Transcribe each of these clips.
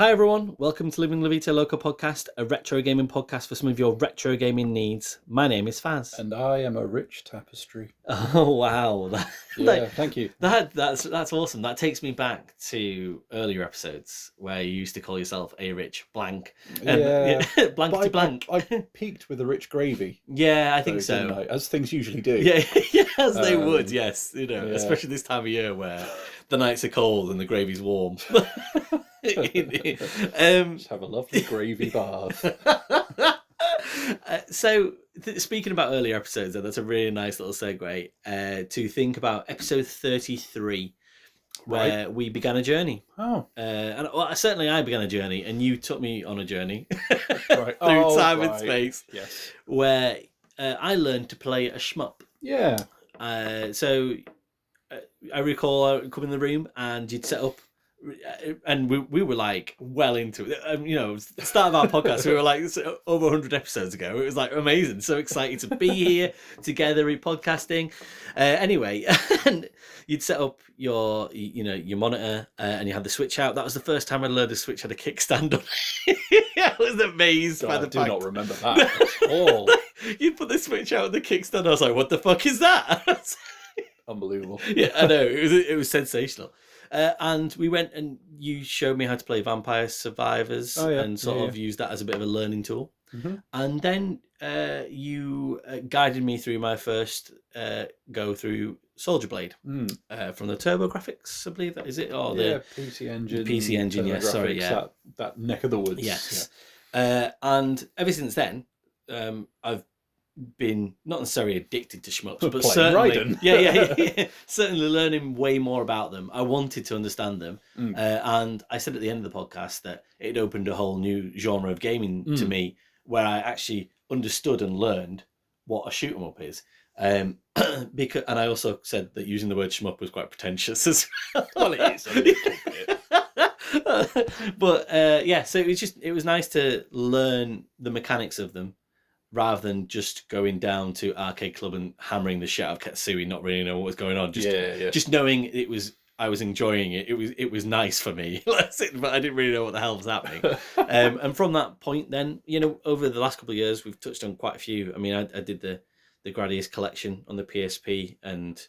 Hi everyone, welcome to Living La Vita Loca podcast, a retro gaming podcast for some of your retro gaming needs. My name is Faz. And I am a rich tapestry. Oh wow. Thank you. That's awesome. That takes me back to earlier episodes where you used to call yourself a rich blank. Blankety blank. I peaked with a rich gravy. Yeah, I think so. I? As things usually do. Yeah, as they would, yes. Especially this time of year where the nights are cold and the gravy's warm. Just have a lovely gravy bath. Speaking about earlier episodes, that's a really nice little segue to think about episode 33, where we began a journey. Oh. Certainly I began a journey, and you took me on a journurney right. through time and space. Yes. Where I learned to play a shmup. Yeah. I recall I would come in the room and you'd set up. And we were like well into it. The start of our podcast, we were like over 100 episodes ago. It was like amazing, so excited to be here together podcasting. Anyway, and you'd set up your monitor and you had the switch out. That was the first time I learned the switch had a kickstand on. I was amazed by the fact. I do not remember that at all. You put the switch out with the kickstand. I was like, what the fuck is that? Unbelievable. Yeah, I know. It was sensational. And we went and you showed me how to play Vampire Survivors and sort of use that as a bit of a learning tool. Mm-hmm. And then you guided me through my first go through Soldier Blade from the Turbo Graphics, I believe that is it? Or the PC Engine. PC Engine, yes. Sorry, yeah. That neck of the woods. Yes. Yeah. And ever since then, I've been not necessarily addicted to shmups, but certainly Raiden. certainly learning way more about them. I wanted to understand them, and I said at the end of the podcast that it opened a whole new genre of gaming to me, where I actually understood and learned what a shoot 'em up is. And I also said that using the word shmup was quite pretentious as well. Well, it is a little bit. But so it was nice to learn the mechanics of them, rather than just going down to Arcade Club and hammering the shit out of Katsui, not really know what was going on. Just knowing I was enjoying it. It was nice for me, but I didn't really know what the hell was happening. And from that point, then over the last couple of years, we've touched on quite a few. I mean, I did the Gradius collection on the PSP, and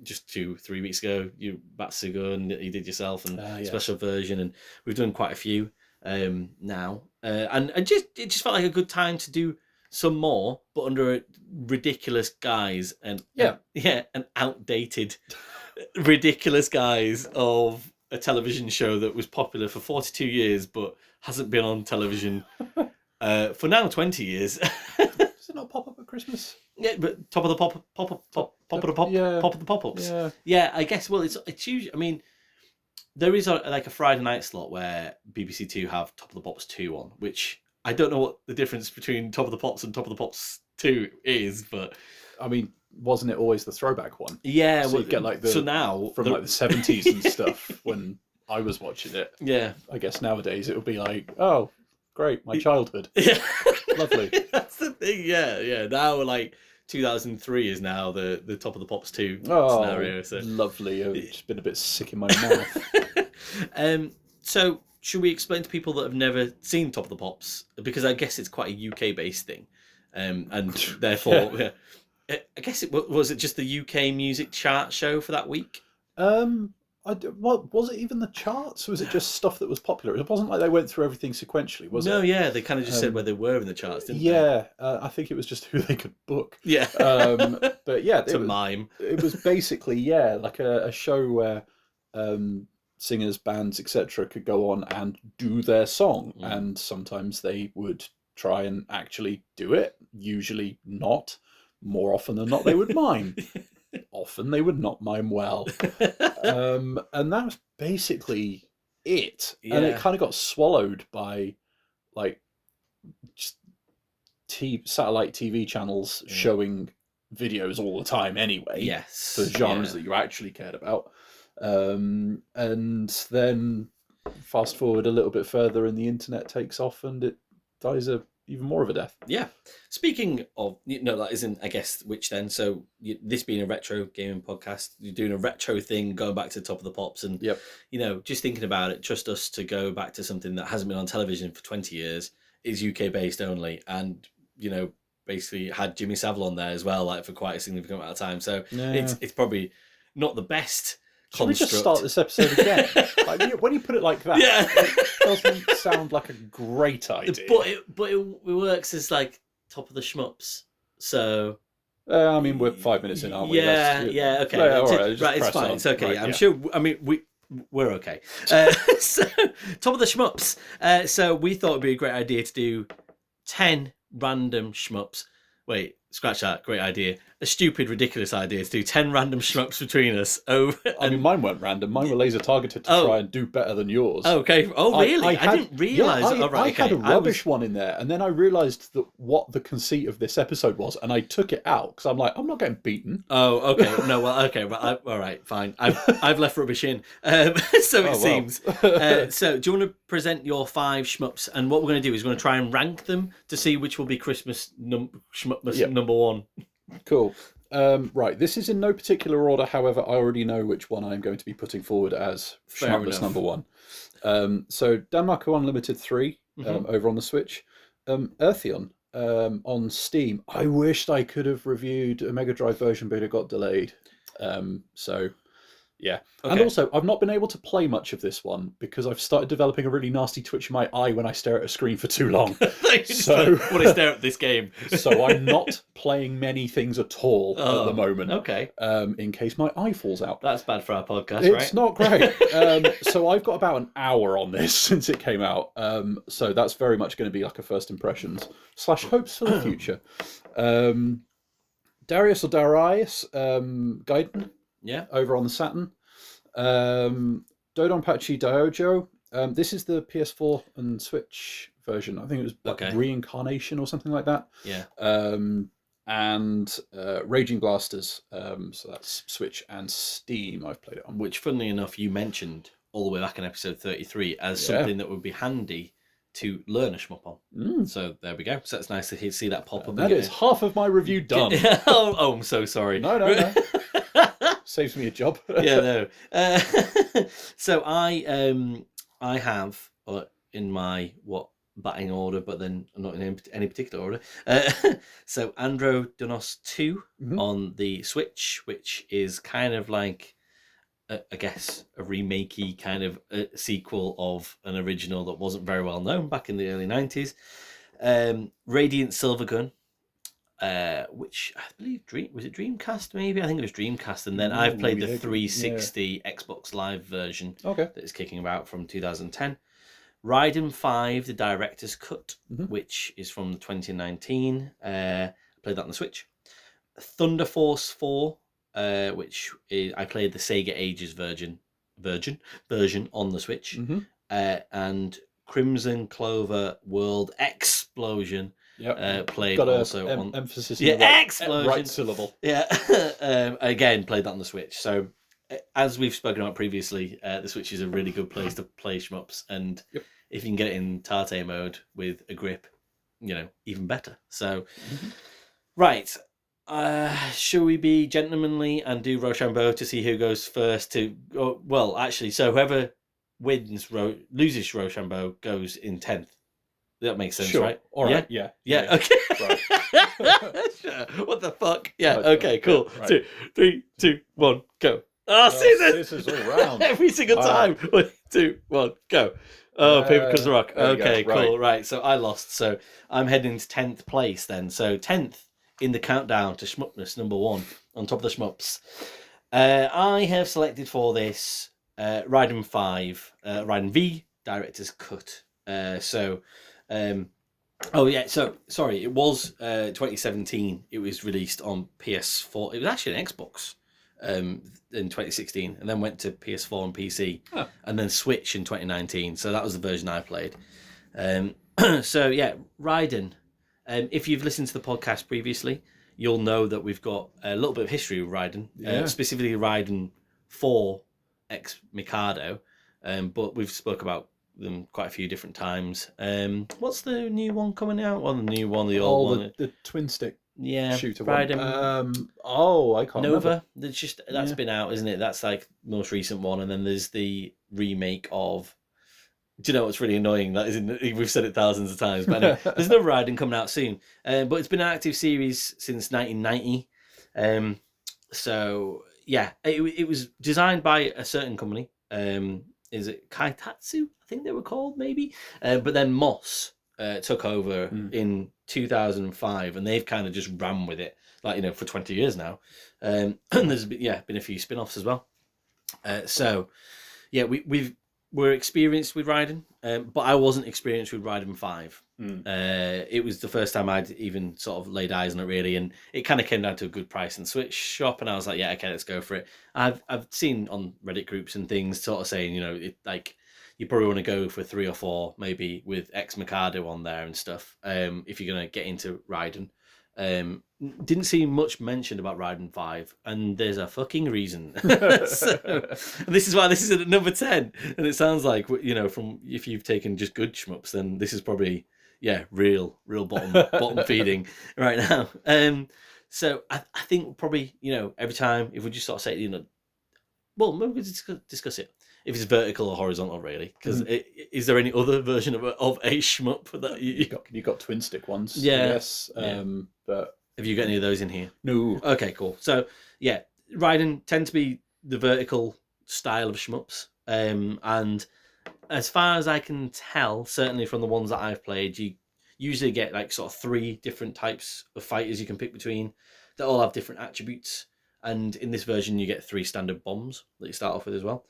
just 2-3 weeks ago, Batsugo and you did yourself and special version, and we've done quite a few now. And it just felt like a good time to do some more, but under a ridiculous guise and an outdated, ridiculous guise of a television show that was popular for 42 years, but hasn't been on television for now 20 years. Does it not pop up at Christmas? Yeah, but top of the pop-ups. Yeah, I guess. Well, it's usually. I mean, there is a Friday night slot where BBC Two have Top of the Pops 2 on, which I don't know what the difference between Top of the Pops and Top of the Pops 2 is, but I mean, wasn't it always the throwback one? Yeah, so you get like the now from like the 70s and stuff when I was watching it. Yeah, I guess nowadays it would be like, oh, great, my childhood. Yeah, lovely. That's the thing. Yeah. Now 2003 is now the Top of the Pops 2 scenario. So lovely. I've just been a bit sick in my mouth. So should we explain to people that have never seen Top of the Pops? Because I guess it's quite a UK-based thing. And therefore, I guess was it just the UK music chart show for that week? What was it even the charts? Or was it just stuff that was popular? It wasn't like they went through everything sequentially, was it? No, yeah, they kind of just said where they were in the charts, didn't they? Yeah, I think it was just who they could book. Yeah. But yeah, mime. It was basically like a show where singers, bands, etc. could go on and do their song, and sometimes they would try and actually do it. Usually not. More often than not, they would mime. Often they would not mime well. And that was basically it. Yeah. And it kind of got swallowed by just satellite TV channels showing videos all the time anyway. Yes. For genres that you actually cared about. And then fast forward a little bit further and the internet takes off and it dies a even more of a death. Yeah. Speaking of, that isn't, I guess, which then. So this being a retro gaming podcast, you're doing a retro thing, going back to the top of the pops, and just thinking about it. Trust us to go back to something that hasn't been on television for 20 years, is UK based only, and basically had Jimmy Savile on there as well, like for quite a significant amount of time. So it's probably not the best. Should we just start this episode again? When you put it like that, it doesn't sound like a great idea. But it works as like top of the shmups. So we're 5 minutes in, aren't we? Yeah, okay. All right, it's fine. On. It's okay. Right, I'm sure. We're okay. So top of the shmups. So we thought it'd be a great idea to do 10 random shmups. Wait, scratch that. Great idea. A stupid, ridiculous idea to do 10 random shmups between us. Mine weren't random. Mine were laser targeted to try and do better than yours. Oh, okay. Oh, really? I didn't realise. I had a rubbish one in there, and then I realised that what the conceit of this episode was, and I took it out because I'm like, I'm not getting beaten. Oh, okay. No, well, okay. Well, all right, fine. I've left rubbish in. So it seems. So do you want to present your 5 shmups? And what we're going to do is we're going to try and rank them to see which will be Christmas shmupmas number 1. Cool. Right, this is in no particular order. However, I already know which one I'm going to be putting forward as Shmups number 1. So Danmaku Unlimited 3 over on the Switch. Earthion on Steam. I wished I could have reviewed a Mega Drive version, but it got delayed. Yeah. Okay. And also, I've not been able to play much of this one because I've started developing a really nasty twitch in my eye when I stare at a screen for too long. So when I stare at this game. So I'm not playing many things at all at the moment. Okay. In case my eye falls out. That's bad for our podcast, right? It's not great. So I've got about an hour on this since it came out. So that's very much going to be like a first impressions / hopes for the future. Darius Gaiden. Yeah. Over on the Saturn. DoDonPachi DaiOuJou. This is the PS4 and Switch version. I think it was like Reincarnation or something like that. Yeah. And Raging Blasters. So that's Switch and Steam I've played it on. Which, funnily enough, you mentioned all the way back in episode 33 as something that would be handy to learn a shmup on. So there we go. So it's nice to see that pop up. That is half of my review done. Oh, I'm so sorry. No. Saves me a job. Yeah, no. So I have in my batting order, but then not in any particular order. So Andro Dunos II on the Switch, which is kind of like I guess a remakey kind of sequel of an original that wasn't very well known back in the early 90s. Radiant Silvergun. Which I believe was it Dreamcast maybe? I think it was Dreamcast, and then I've played the 360 Xbox Live version that is kicking about from 2010. Raiden V, the director's cut, which is from 2019. I played that on the Switch. Thunder Force 4, which is, I played the Sega Ages version on the Switch, and Crimzon Clover World Explosion. Played got also on emphasis. Explosion. Right syllable. Yeah. Again, played that on the Switch. So, as we've spoken about previously, the Switch is a really good place to play shmups, and if you can get it in Tate mode with a grip, even better. So, right. Shall we be gentlemanly and do Rochambeau to see who goes first? So whoever loses Rochambeau goes in 10th. That makes sense, right? All right. Yeah. Okay. Right. Sure. What the fuck? Yeah. Okay. Cool. Right. 2, 3, 2, 1, go. Oh, see this? This is all round every single time. 1, 2, 1, go. Oh, paper because rock. Okay. Cool. Right. So I lost. So I'm heading to 10th place then. So 10th in the countdown to Shmupness number 1 on top of the Shmups. I have selected for this Raiden V director's cut. So sorry, it was 2017. It was released on PS4. It was actually an Xbox in 2016, and then went to PS4 and PC, and then Switch in 2019. So that was the version I played. Raiden. If you've listened to the podcast previously, you'll know that we've got a little bit of history with Raiden, specifically Raiden 4 X Mikado, but we've spoke about them quite a few different times. What's the new one coming out? Well, the new one, the old one. The twin stick Yeah, shooter Raiden. I can't remember. Nova. That's been out, isn't it? That's like the most recent one, and then there's the remake of. Do you know what's really annoying? That is, we've said it thousands of times, but anyway, there's another Raiden coming out soon. But it's been an active series since 1990. So yeah, it was designed by a certain company. Is it Kaitatsu? I think they were called, maybe. But then Moss took over in 2005, and they've kind of just ran with it, like, for 20 years now. And there's been a few spin-offs as well. So yeah, we're experienced with Raiden, but I wasn't experienced with Raiden V. It was the first time I'd even sort of laid eyes on it, really, and it kind of came down to a good price in Switch shop, and I was like, yeah, okay, let's go for it. I've seen on Reddit groups and things sort of saying, you probably want to go for 3 or 4, maybe with Ex Mikado on there and stuff, if you're going to get into Raiden. Didn't see much mentioned about Raiden 5, and there's a fucking reason. So, this is why this is at number 10, and it sounds like, from if you've taken just good shmups, then this is probably real bottom feeding right now. So I think probably every time if we just sort of say well, maybe we could discuss it if it's vertical or horizontal, really, because is there any other version of a shmup that you got twin stick ones? Yeah. Yes. But have you got any of those in here? No. Okay, cool. So yeah, Raiden tend to be the vertical style of shmups, and as far as I can tell, certainly from the ones that I've played, you usually get like sort of 3 different types of fighters you can pick between that all have different attributes. And in this version, you get 3 standard bombs that you start off with as well.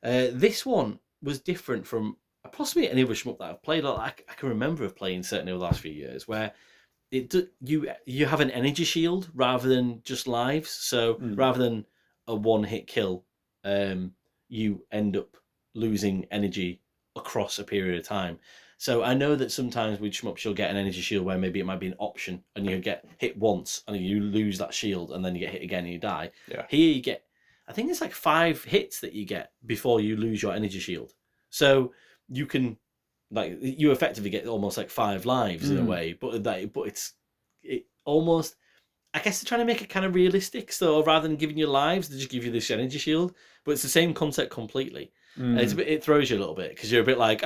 This one was different from possibly any other shmup that I've played. I can remember of playing certainly over the last few years, where you have an energy shield rather than just lives. So rather than a 1-hit kill, you end up losing energy across a period of time. So I know that sometimes with shmups you'll get an energy shield where maybe it might be an option, and you get hit once and you lose that shield, and then you get hit again and you die. Yeah. Here you get, I think it's like 5 hits that you get before you lose your energy shield. So you can, you effectively get almost like 5 lives in a way, but it almost, I guess they're trying to make it kind of realistic. So rather than giving you lives, they just give you this energy shield, but it's the same concept completely. It throws you a little bit because you're a bit like,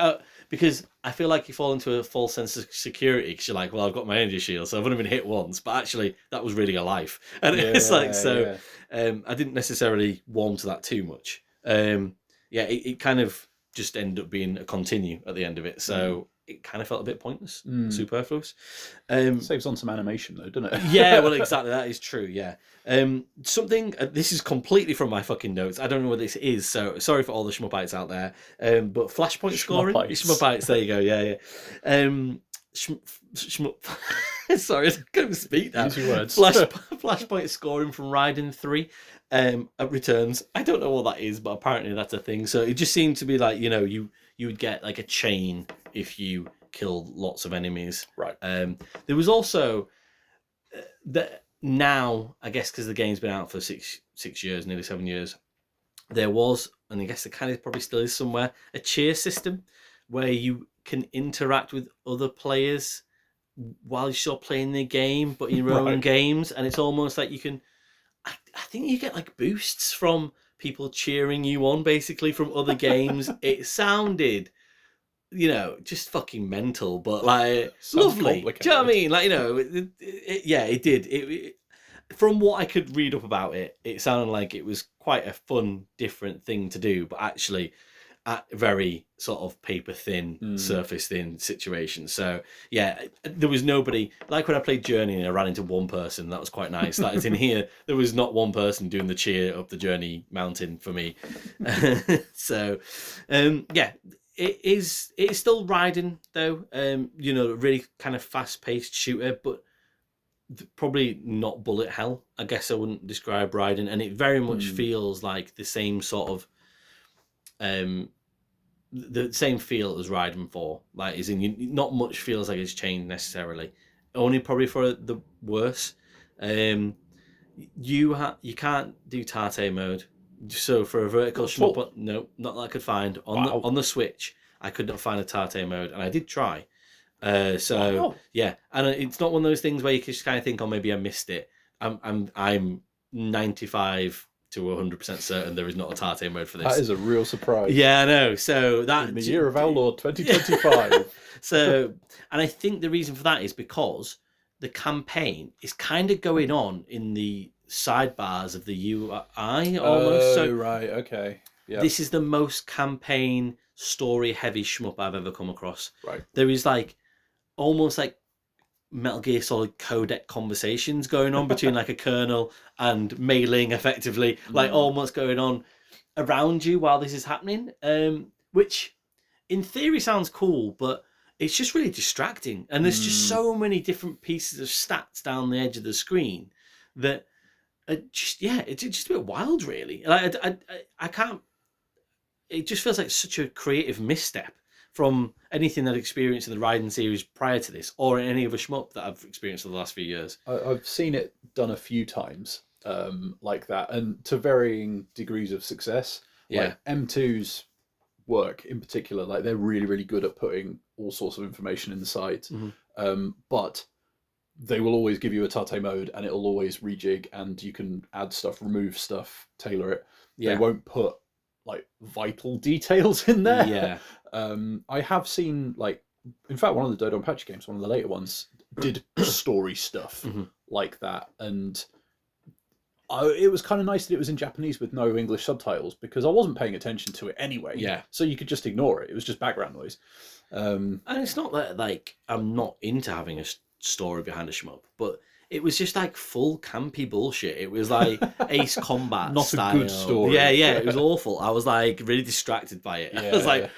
because I feel like you fall into a false sense of security because you're like, well, I've got my energy shield, so I've only been hit once, but actually that was really a life. And it's like, I didn't necessarily warm to that too much. It kind of just ended up being a continue at the end of it. So it kind of felt a bit pointless, superfluous. Saves on some animation though, doesn't it? Yeah, well, exactly. That is true. Yeah. Something. This is completely from my fucking notes. I don't know what this is, so sorry for all the shmupites out there. But flashpoint scoring. Shmupites. There you go. Yeah. Shmup. Sorry, I couldn't even speak now. Use your words. Flashpoint scoring from Raiden 3. Returns. I don't know what that is, but apparently that's a thing. So it just seemed to be like, you would get like a chain if you killed lots of enemies. Right. There was also now, I guess, because the game's been out for 6 years, nearly 7 years, there was, and I guess there kind of probably still is somewhere, a cheer system where you can interact with other players while you're still playing the game, but in your own games, and it's almost like you can. I think you get like boosts from people cheering you on, basically from other games. It sounded, just fucking mental, but like lovely. Do you know what I mean? Like, it did. From what I could read up about it, it sounded like it was quite a fun, different thing to do, but actually at very sort of paper thin, surface thin situation. So yeah, there was nobody, like when I played Journey and I ran into one person, that was quite nice. That is in here, there was not one person doing the cheer up the Journey mountain for me. So it is still Raiden though, really kind of fast paced shooter, but probably not bullet hell. I guess I wouldn't describe Raiden, and it very much feels like the same sort of the same feel as Raiden 4. Like, is in not much feels like it's changed necessarily. Only probably for the worse. You can't do Tate mode. So for a vertical shmup, no, not that I could find on the Switch. I could not find a Tate mode, and I did try. Yeah, and it's not one of those things where you can just kind of think, oh, maybe I missed it. I'm 95 to 100% certain there is not a Tate mode for this. That is a real surprise. Yeah, I know. So that in the year of our Lord 2025. So, and I think the reason for that is because the campaign is kind of going on in the sidebars of the UI almost. So right, okay. Yeah. This is the most campaign story heavy shmup I've ever come across. Right. There is like almost like Metal Gear Solid codec conversations going on between like a colonel and Mei Ling, effectively, like almost going on around you while this is happening, which in theory sounds cool, but it's just really distracting, and there's just so many different pieces of stats down the edge of the screen that it's just a bit wild, really. Like I can't. It just feels like such a creative misstep from anything that I've experienced in the Raiden series prior to this, or in any other shmup that I've experienced in the last few years. I've seen it done a few times like that, and to varying degrees of success. Yeah. Like M2's work in particular, like they're really, really good at putting all sorts of information inside. But they will always give you a Tate mode, and it'll always rejig, and you can add stuff, remove stuff, tailor it. Yeah. They won't put like vital details in there. Yeah. I have seen, like, in fact, one of the DoDonPachi games, one of the later ones, did story stuff like that, and it was kind of nice that it was in Japanese with no English subtitles, because I wasn't paying attention to it anyway. Yeah. So you could just ignore it. It was just background noise. And it's not that like I'm not into having a story behind a shmup, but it was just like full campy bullshit. It was like Ace Combat not style. a good story. Yeah, it was awful. I was like really distracted by it. I was like,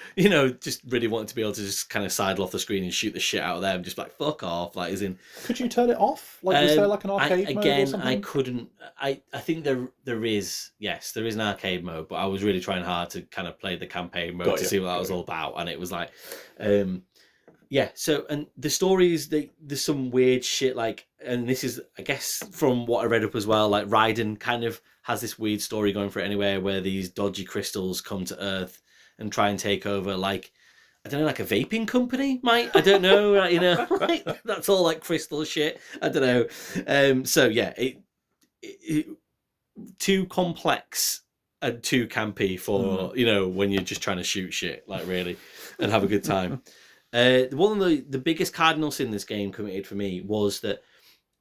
just really wanted to be able to just kind of sidle off the screen and shoot the shit out of them, just like fuck off. Like, as in, could you turn it off? Like, was there like an arcade mode or something? I couldn't. I think there is an arcade mode, but I was really trying hard to kind of play the campaign mode to see what that was all about, and it was like, yeah. So, and the stories, there's some weird shit, like, and this is, I guess, from what I read up as well, like Raiden kind of has this weird story going for it anyway, where these dodgy crystals come to Earth and try and take over, like, I don't know, like a vaping company, might, I don't know, like, that's all like crystal shit. I don't know. So yeah, it too complex and too campy for when you're just trying to shoot shit, like, really, and have a good time. One of the biggest cardinal sin this game committed for me was that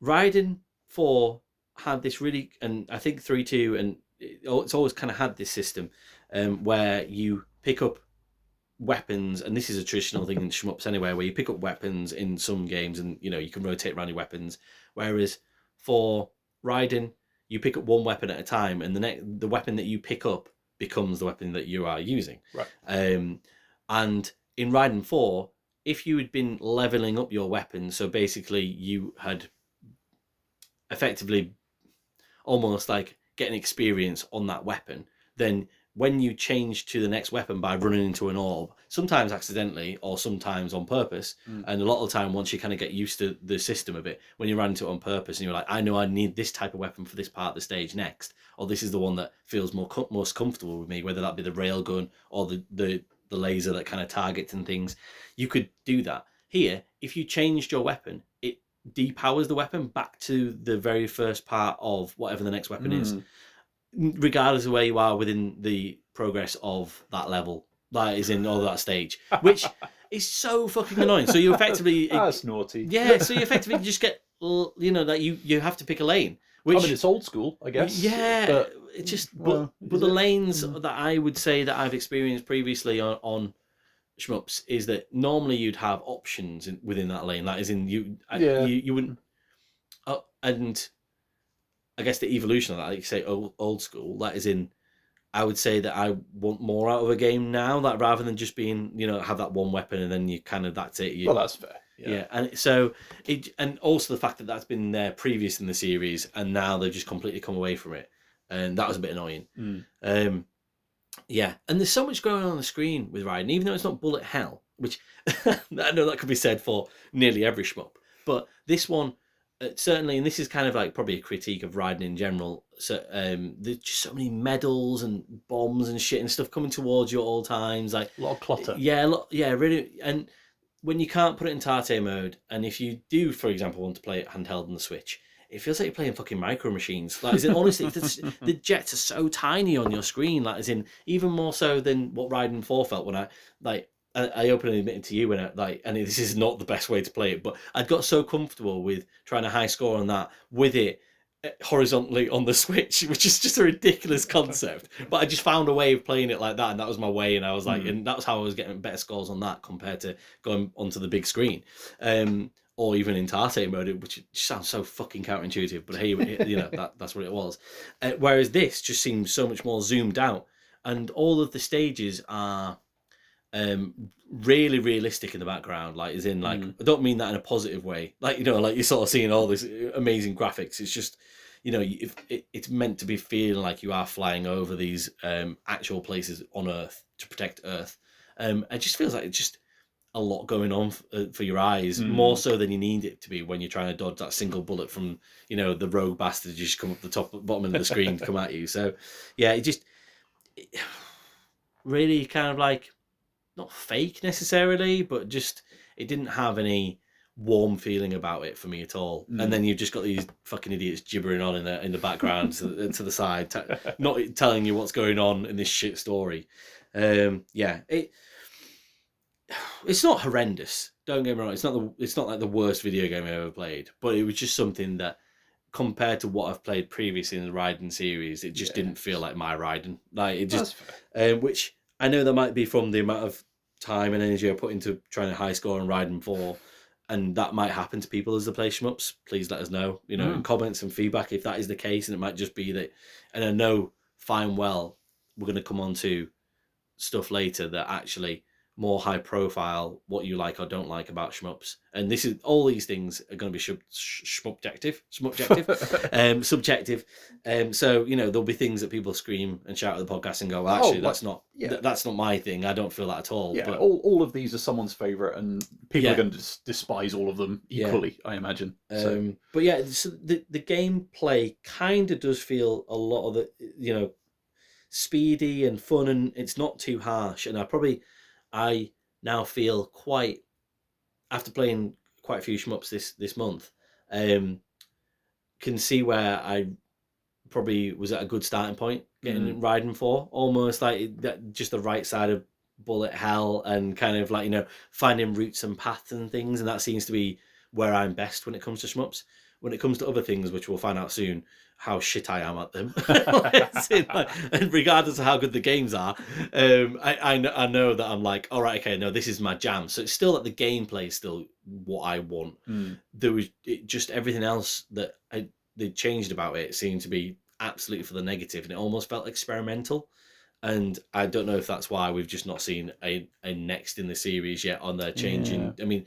Raiden 4 had this really, and I think 3-2, and it's always kind of had this system where you pick up weapons, and this is a traditional thing in shmups anyway, where you pick up weapons in some games, and you can rotate around your weapons. Whereas for Raiden, you pick up one weapon at a time, and the weapon that you pick up becomes the weapon that you are using. Right. And in Raiden 4, if you had been leveling up your weapon, so basically you had effectively almost like getting experience on that weapon, then when you change to the next weapon by running into an orb, sometimes accidentally or sometimes on purpose, and a lot of the time once you kind of get used to the system of it, when you ran into it on purpose and you're like, I know I need this type of weapon for this part of the stage next, or this is the one that feels most comfortable with me, whether that be the railgun or the laser that kind of targets and things, you could do that. Here, if you changed your weapon, it depowers the weapon back to the very first part of whatever the next weapon is, regardless of where you are within the progress of that level, that is in all that stage, which is so fucking annoying. So you effectively that's naughty. Yeah, so you effectively just get that you have to pick a lane. Which, I mean, it's old school, I guess. Yeah, but it's just but the lanes that I would say that I've experienced previously on shmups is that normally you'd have options within that lane. That is in you wouldn't. And I guess the evolution of that, like you say, old school. That is in. I would say that I want more out of a game now, that rather than just being have that one weapon and then you kind of that's it. Well, that's fair. Yeah, and so and also the fact that that's been there previous in the series, and now they've just completely come away from it, and that was a bit annoying. Yeah, and there's so much going on the screen with Raiden, even though it's not bullet hell, which I know that could be said for nearly every shmup, but this one, certainly, and this is kind of like probably a critique of Raiden in general. So there's just so many medals and bombs and shit and stuff coming towards you at all times. Like a lot of clutter. Yeah, really. And when you can't put it in Tate mode, and if you do, for example, want to play it handheld on the Switch, it feels like you're playing fucking Micro Machines. Like, is it honestly, the jets are so tiny on your screen. Like, as in even more so than what Raiden 4 felt when I openly admitted to you when and this is not the best way to play it, but I'd got so comfortable with trying to high score on that with it horizontally on the Switch, which is just a ridiculous concept. But I just found a way of playing it like that, and that was my way. And I was like, and that was how I was getting better scores on that compared to going onto the big screen, or even in Tate mode, which sounds so fucking counterintuitive. But hey, you know that's what it was. Whereas this just seems so much more zoomed out, and all of the stages are really realistic in the background, like as in like I don't mean that in a positive way, like, you know, like you're sort of seeing all this amazing graphics. It's just, you know, if it's meant to be feeling like you are flying over these actual places on Earth to protect Earth. It just feels like it's just a lot going on for your eyes, more so than you need it to be when you're trying to dodge that single bullet from, you know, the rogue bastard just come up the bottom of the screen to come at you. So yeah, it really kind of like, not fake necessarily, but just it didn't have any warm feeling about it for me at all. And then you've just got these fucking idiots gibbering on in the background to the side, not telling you what's going on in this shit story. Yeah, it's not horrendous. Don't get me wrong. It's not like the worst video game I've ever played, but it was just something that, compared to what I've played previously in the Raiden series, it just didn't feel like my Raiden. Like it just, which I know that might be from the amount of time and energy I put into trying to high score on Raiden 4, and that might happen to people as they play Shmups. Please let us know, you know, in comments and feedback if that is the case, and it might just be that. And I know fine well we're going to come on to stuff later that actually more high profile, what you like or don't like about Shmups. And this is, all these things are going to be subjective. So, you know, there'll be things that people scream and shout at the podcast and go, well, actually, that's not my thing. I don't feel that at all. Yeah, but all of these are someone's favourite, and people are going to despise all of them equally, I imagine. But yeah, so the gameplay kind of does feel a lot of the, you know, speedy and fun, and it's not too harsh. And I now feel quite, after playing quite a few Shmups this month, can see where I probably was at a good starting point getting Raiden 4, almost like that, just the right side of bullet hell, and kind of like, you know, finding routes and paths and things, and that seems to be where I'm best when it comes to Shmups. When it comes to other things, which we'll find out soon, how shit I am at them, and regardless of how good the games are, I know that I'm like, all right, okay, no, this is my jam. So it's still like the gameplay is still what I want. There was just everything else that they changed about it seemed to be absolutely for the negative, and it almost felt experimental. And I don't know if that's why we've just not seen a next in the series yet on their changing. I mean,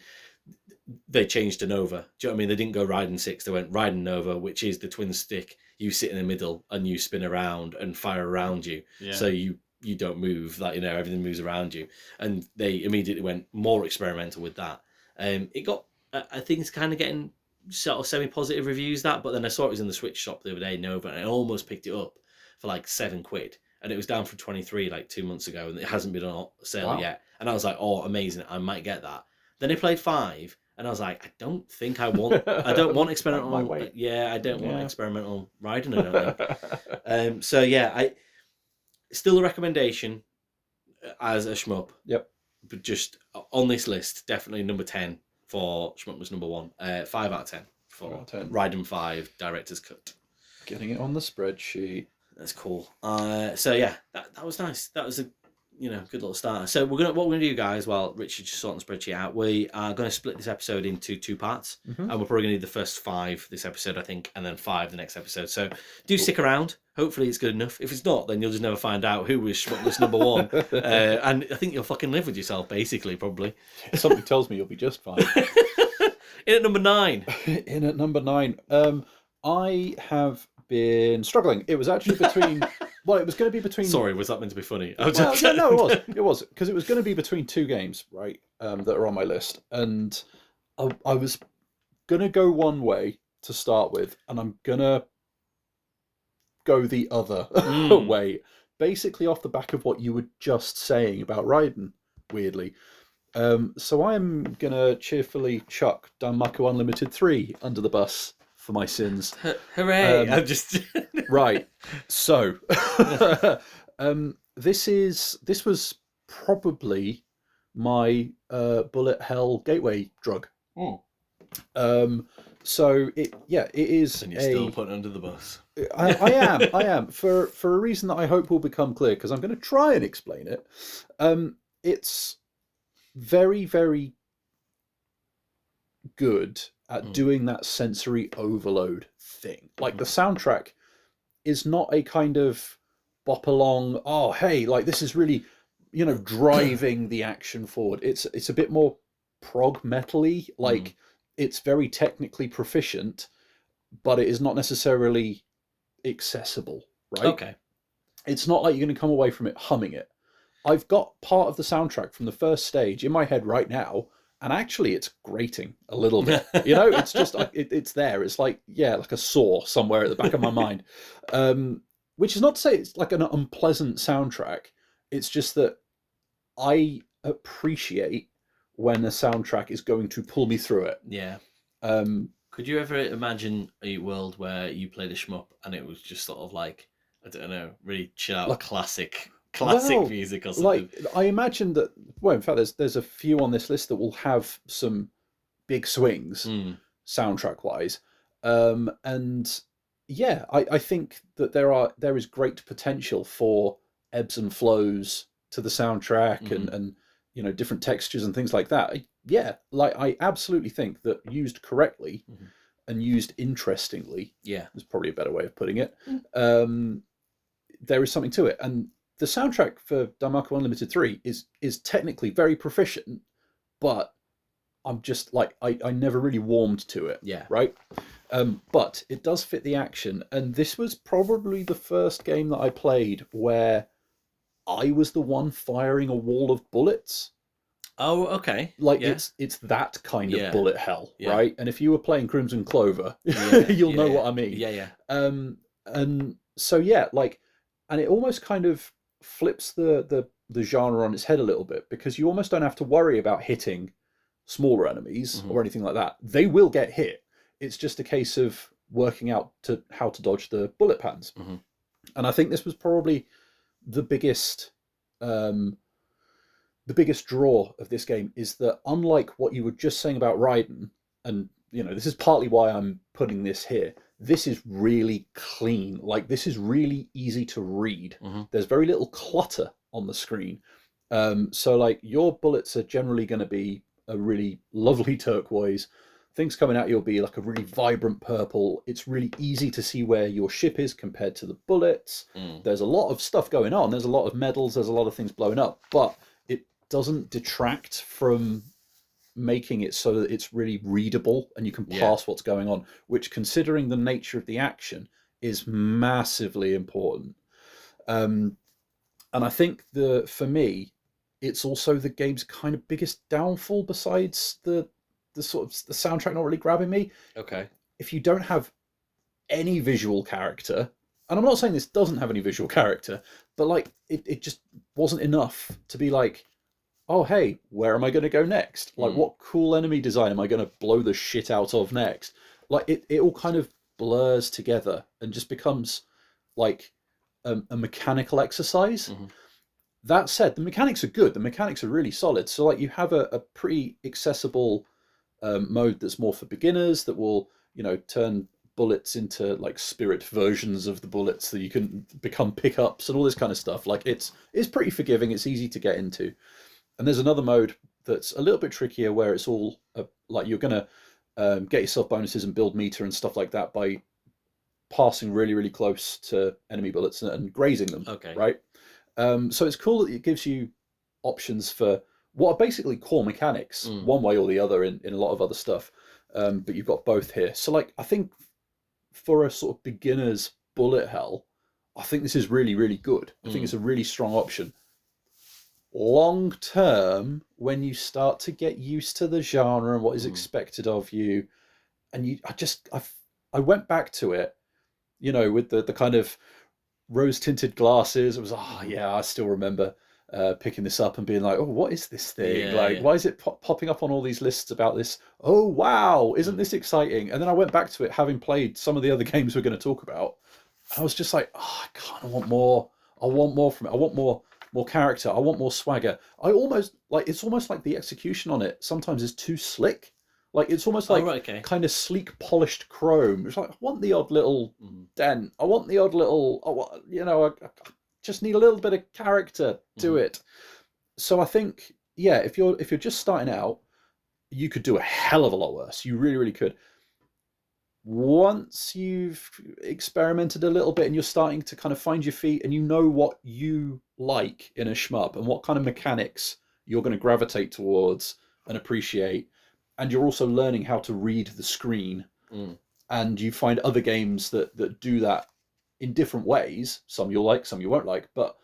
they changed to Nova. Do you know what I mean? They didn't go Raiden 6, they went Raiden Nova, which is the twin stick. You sit in the middle and you spin around and fire around you. Yeah. So you don't move, like, you know, everything moves around you. And they immediately went more experimental with that. It got, I think it's kind of getting sort of semi-positive reviews, that, but then I saw it was in the Switch shop the other day, Nova, and I almost picked it up for like £7. And it was down from 23 like 2 months ago, and it hasn't been on sale yet. And I was like, oh, amazing, I might get that. Then I played 5, and I was like, I don't think I want. I don't want experimental. Yeah, I don't want experimental Raiden. I don't think. So yeah, I still a recommendation as a shmup. Yep. But just on this list, definitely number 10 for Shmup was number 1. 5 out of 10 for 10. Raiden 5 Director's Cut. Getting it on the spreadsheet. That's cool. So yeah, that was nice. That was a good little starter. So what we're gonna do, guys, while Richard just sorting the spreadsheet out, we are gonna split this episode into 2 parts, and we're probably gonna need the first 5 this episode, I think, and then 5 the next episode. So do stick around. Hopefully it's good enough. If it's not, then you'll just never find out who was number 1, and I think you'll fucking live with yourself, basically, probably. Something tells me you'll be just fine. In at number 9. In at number 9, I have been struggling. It was actually between. Well, it was going to be between. Sorry, was that meant to be funny? No, it was because it was going to be between 2 games, right? That are on my list, and I was going to go one way, to start with, and I'm gonna go the other way, basically off the back of what you were just saying about Raiden, weirdly. So I'm gonna cheerfully chuck Danmaku Unlimited 3 under the bus for my sins. Hooray! I'm just right. So this was probably my bullet hell gateway drug. So it is. And you're still put under the bus. I am for a reason that I hope will become clear, because I'm going to try and explain it. It's very, very good at doing that sensory overload thing. Like the soundtrack is not a kind of bop along. Oh, hey, like this is really, driving the action forward. It's a bit more prog metal-y. Like it's very technically proficient, but it is not necessarily accessible, right? Okay. It's not like you're going to come away from it humming it. I've got part of the soundtrack from the first stage in my head right now, and actually it's grating a little bit. It's just like it's there. It's like, like a saw somewhere at the back of my mind. Which is not to say it's like an unpleasant soundtrack. It's just that I appreciate when a soundtrack is going to pull me through it. Yeah. Could you ever imagine a world where you played a shmup and it was just sort of like, I don't know, really chill out, like, classic music or something? Like, I imagine that. Well, in fact, there's a few on this list that will have some big swings, soundtrack wise, and yeah, I think that there is great potential for ebbs and flows to the soundtrack and different textures and things like that. I absolutely think that used correctly and used interestingly, is probably a better way of putting it. There is something to it, and the soundtrack for Danmaku Unlimited 3 is technically very proficient, but I'm just like I never really warmed to it. Yeah. Right. But it does fit the action, and this was probably the first game that I played where I was the one firing a wall of bullets. Oh, okay. Like it's that kind of bullet hell, right? And if you were playing Crimzon Clover, you'll know what I mean. Yeah. And so and it almost kind of flips the genre on its head a little bit, because you almost don't have to worry about hitting smaller enemies or anything like that. They will get hit. It's just a case of working out how to dodge the bullet patterns. And I think this was probably the biggest draw of this game, is that unlike what you were just saying about Raiden, and this is partly why I'm putting this here, this is really clean. Like, this is really easy to read. There's very little clutter on the screen. So like your bullets are generally going to be a really lovely turquoise. Things coming at you will be like a really vibrant purple. It's really easy to see where your ship is compared to the bullets. There's a lot of stuff going on. There's a lot of medals. There's a lot of things blowing up, but it doesn't detract from making it so that it's really readable and you can pass what's going on, which, considering the nature of the action, is massively important. And I think for me, it's also the game's kind of biggest downfall, besides the sort of the soundtrack not really grabbing me. Okay. If you don't have any visual character, and I'm not saying this doesn't have any visual character, but like it just wasn't enough to be like, oh, hey, where am I going to go next? Like, what cool enemy design am I going to blow the shit out of next? Like, it all kind of blurs together and just becomes like a mechanical exercise. That said, the mechanics are good. The mechanics are really solid. So like, you have a pretty accessible mode that's more for beginners, that will, turn bullets into like spirit versions of the bullets, that you can become pickups and all this kind of stuff. Like, it's pretty forgiving. It's easy to get into. And there's another mode that's a little bit trickier, where it's all like you're going to get yourself bonuses and build meter and stuff like that by passing really, really close to enemy bullets and grazing them. Okay. Right? So it's cool that it gives you options for what are basically core mechanics, one way or the other in a lot of other stuff. But you've got both here. So like, I think for a sort of beginner's bullet hell, I think this is really, really good. I think it's a really strong option. Long term, when you start to get used to the genre and what is expected of you, and I went back to it, with the kind of rose tinted glasses. It was, oh yeah, I still remember picking this up and being like, oh, what is this thing? Why is it popping up on all these lists about this? Oh wow, isn't this exciting? And then I went back to it, having played some of the other games we're going to talk about. I was just like, oh, I kind of want more. I want more from it. I want more character. I want more swagger. It's almost like the execution on it sometimes is too slick. Like, it's almost like kind of sleek, polished chrome. It's like, I want the odd little dent. I want the odd little, I just need a little bit of character to it. So I think, yeah, if you're just starting out, you could do a hell of a lot worse. You really, really could. Once you've experimented a little bit and you're starting to kind of find your feet and you know what you like in a shmup and what kind of mechanics you're going to gravitate towards and appreciate, and you're also learning how to read the screen, and you find other games that do that in different ways. Some you'll like, some you won't like, but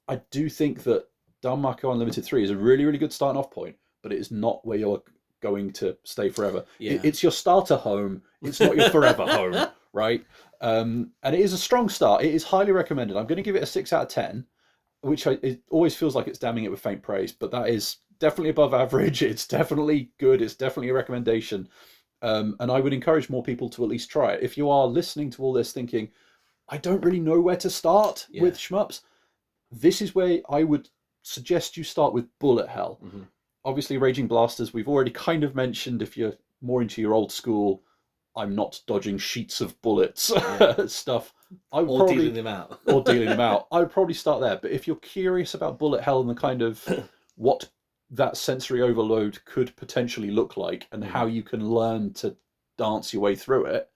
I do think that Danmaku Unlimited 3 is a really, really good starting off point, but it is not where you're going to stay forever. It's your starter home. It's not your forever home, right? And it is a strong start. It is highly recommended. I'm going to give it a 6 out of 10, which it always feels like it's damning it with faint praise, but that is definitely above average. It's definitely good. It's definitely a recommendation. And I would encourage more people to at least try it. If you are listening to all this thinking, I don't really know where to start with shmups, this is where I would suggest you start with Bullet Hell. Obviously, Raging Blasters, we've already kind of mentioned. If you're more into your old school, I'm not dodging sheets of bullets stuff. Dealing them out. Or dealing them out. I would probably start there. But if you're curious about Bullet Hell and the kind of what that sensory overload could potentially look like and how you can learn to dance your way through it,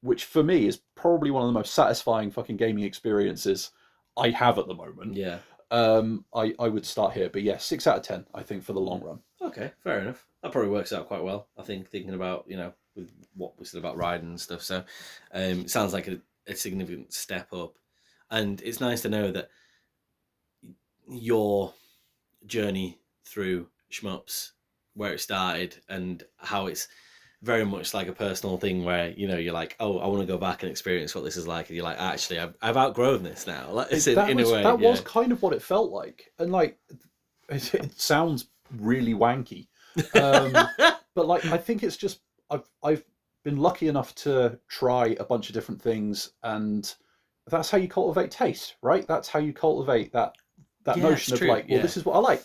which for me is probably one of the most satisfying fucking gaming experiences I have at the moment. Yeah. I would start here, but yeah, 6 out of 10, I think, for the long run. Okay, fair enough. That probably works out quite well. I think, thinking about, with what we said about Raiden and stuff. So it sounds like a significant step up. And it's nice to know that your journey through shmups, where it started and how it's very much like a personal thing where, you're like, oh, I want to go back and experience what this is like. And you're like, actually, I've outgrown this now. Like, in a way. That was kind of what it felt like. And it sounds really wanky. But I think it's just, I've been lucky enough to try a bunch of different things, and that's how you cultivate taste, right? That's how you cultivate that notion of this is what I like.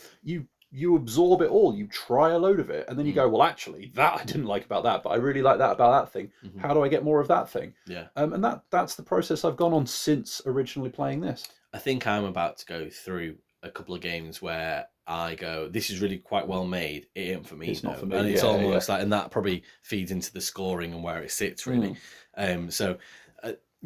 You absorb it all, you try a load of it, and then you go, well, actually, that I didn't like about that, but I really like that about that thing. How do I get more of that thing? Yeah. And that's the process I've gone on since originally playing this. I think I'm about to go through a couple of games where I go, this is really quite well made. It ain't for me. It's not for me. And it's almost like, and that probably feeds into the scoring and where it sits, really. So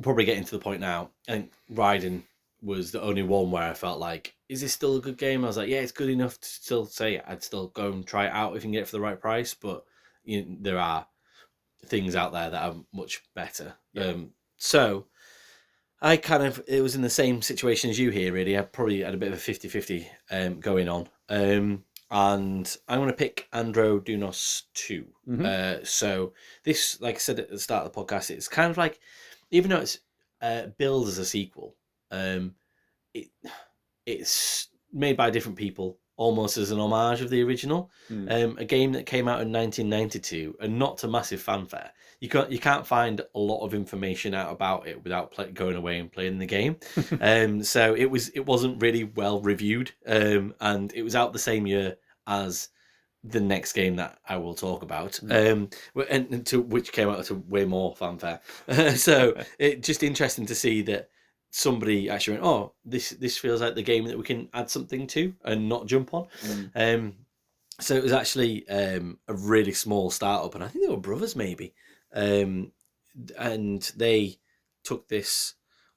probably getting to the point now, and Raiden was the only one where I felt like, is this still a good game? I was like, yeah, it's good enough to still say I'd still go and try it out if you can get it for the right price. But there are things out there that are much better. Yeah. So I it was in the same situation as you here, really. I probably had a bit of a 50-50 going on. And I'm going to pick Andro Dunos II. So this, like I said at the start of the podcast, it's kind of like, even though it's billed as a sequel, it's made by different people, almost as an homage of the original. A game that came out in 1992 and not to massive fanfare. You can't find a lot of information out about it without going away and playing the game. So it wasn't really well reviewed, and it was out the same year as the next game that I will talk about, and to which came out to way more fanfare. So it's just interesting to see that somebody actually went, oh, this feels like the game that we can add something to and not jump on. So it was actually a really small startup, and I think they were brothers maybe, and they took this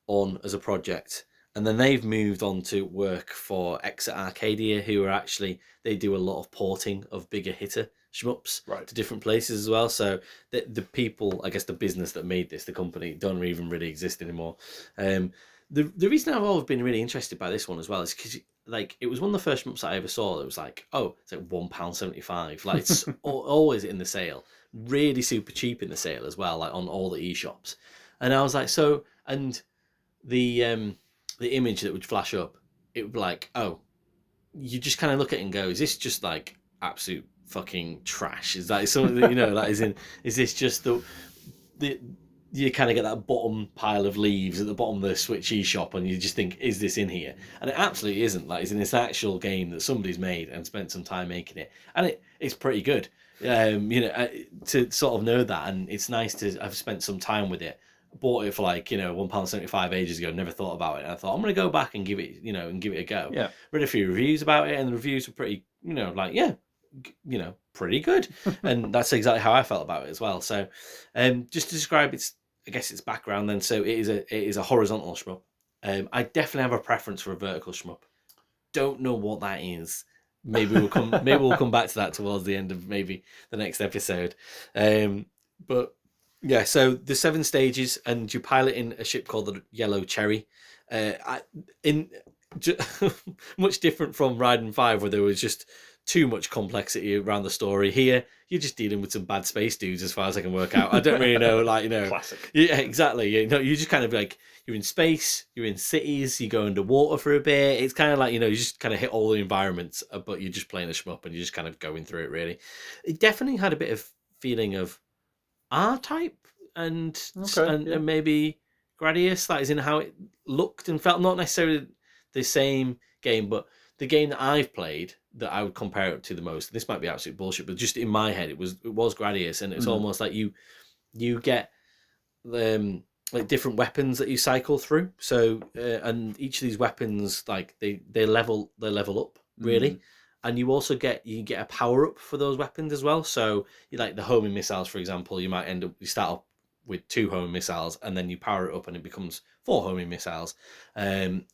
on as a project, and then they've moved on to work for Exit Arcadia, who are actually, they do a lot of porting of bigger hitter shmups to different places as well. So the people, I guess the business that made this, the company, don't even really exist anymore. The reason I've always been really interested by this one as well is because it was one of the first shmups I ever saw that was like, oh, it's like £1.75. Like, it's always in the sale. really super cheap in the sale as well, like on all the eShops. And I was like, so, and the image that would flash up, it would be like, oh, you just kind of look at it and go, is this just like absolute fucking trash? Is that something that, you know, like, is this just the you kind of get that bottom pile of leaves at the bottom of the Switch eShop, and you just think, is this in here? And it absolutely isn't. Like, it's in this actual game that somebody's made and spent some time making it, and it's pretty good. You know, to sort of know that, and it's nice to have spent some time with it. Bought it for like, you know, £1.75 ages ago. Never thought about it. And I thought, I'm gonna go back and give it, you know, and give it a go. Yeah. Read a few reviews about it, and the reviews were pretty, you know, like, yeah, you know, pretty good. And that's exactly how I felt about it as well. So, just to describe its background then. So it is a horizontal shmup. I definitely have a preference for a vertical shmup. Don't know what that is. Maybe we'll come back to that towards the end of maybe the next episode. But yeah, so the 7 stages, and you pilot in a ship called the Yellow Cherry. Much different from Raiden V, where there was just too much complexity around the story. Here, you're just dealing with some bad space dudes, as far as I can work out. I don't really know, like, you know, classic. Yeah, exactly. You know, you just kind of like, you're in space, you're in cities, you go underwater for a bit. It's kind of like, you know, you just kind of hit all the environments, but you're just playing a shmup and you're just kind of going through it. Really, it definitely had a bit of feeling of R-Type and maybe Gradius, that is in how it looked and felt. Not necessarily the same game, but the game that I've played that I would compare it to the most. This might be absolute bullshit, but just in my head, it was Gradius, and it's almost like you get like different weapons that you cycle through. So and each of these weapons, like they level up really. And you also get a power up for those weapons as well. So you like the homing missiles, for example, you start up with 2 homing missiles, and then you power it up and it becomes 4 homing missiles. And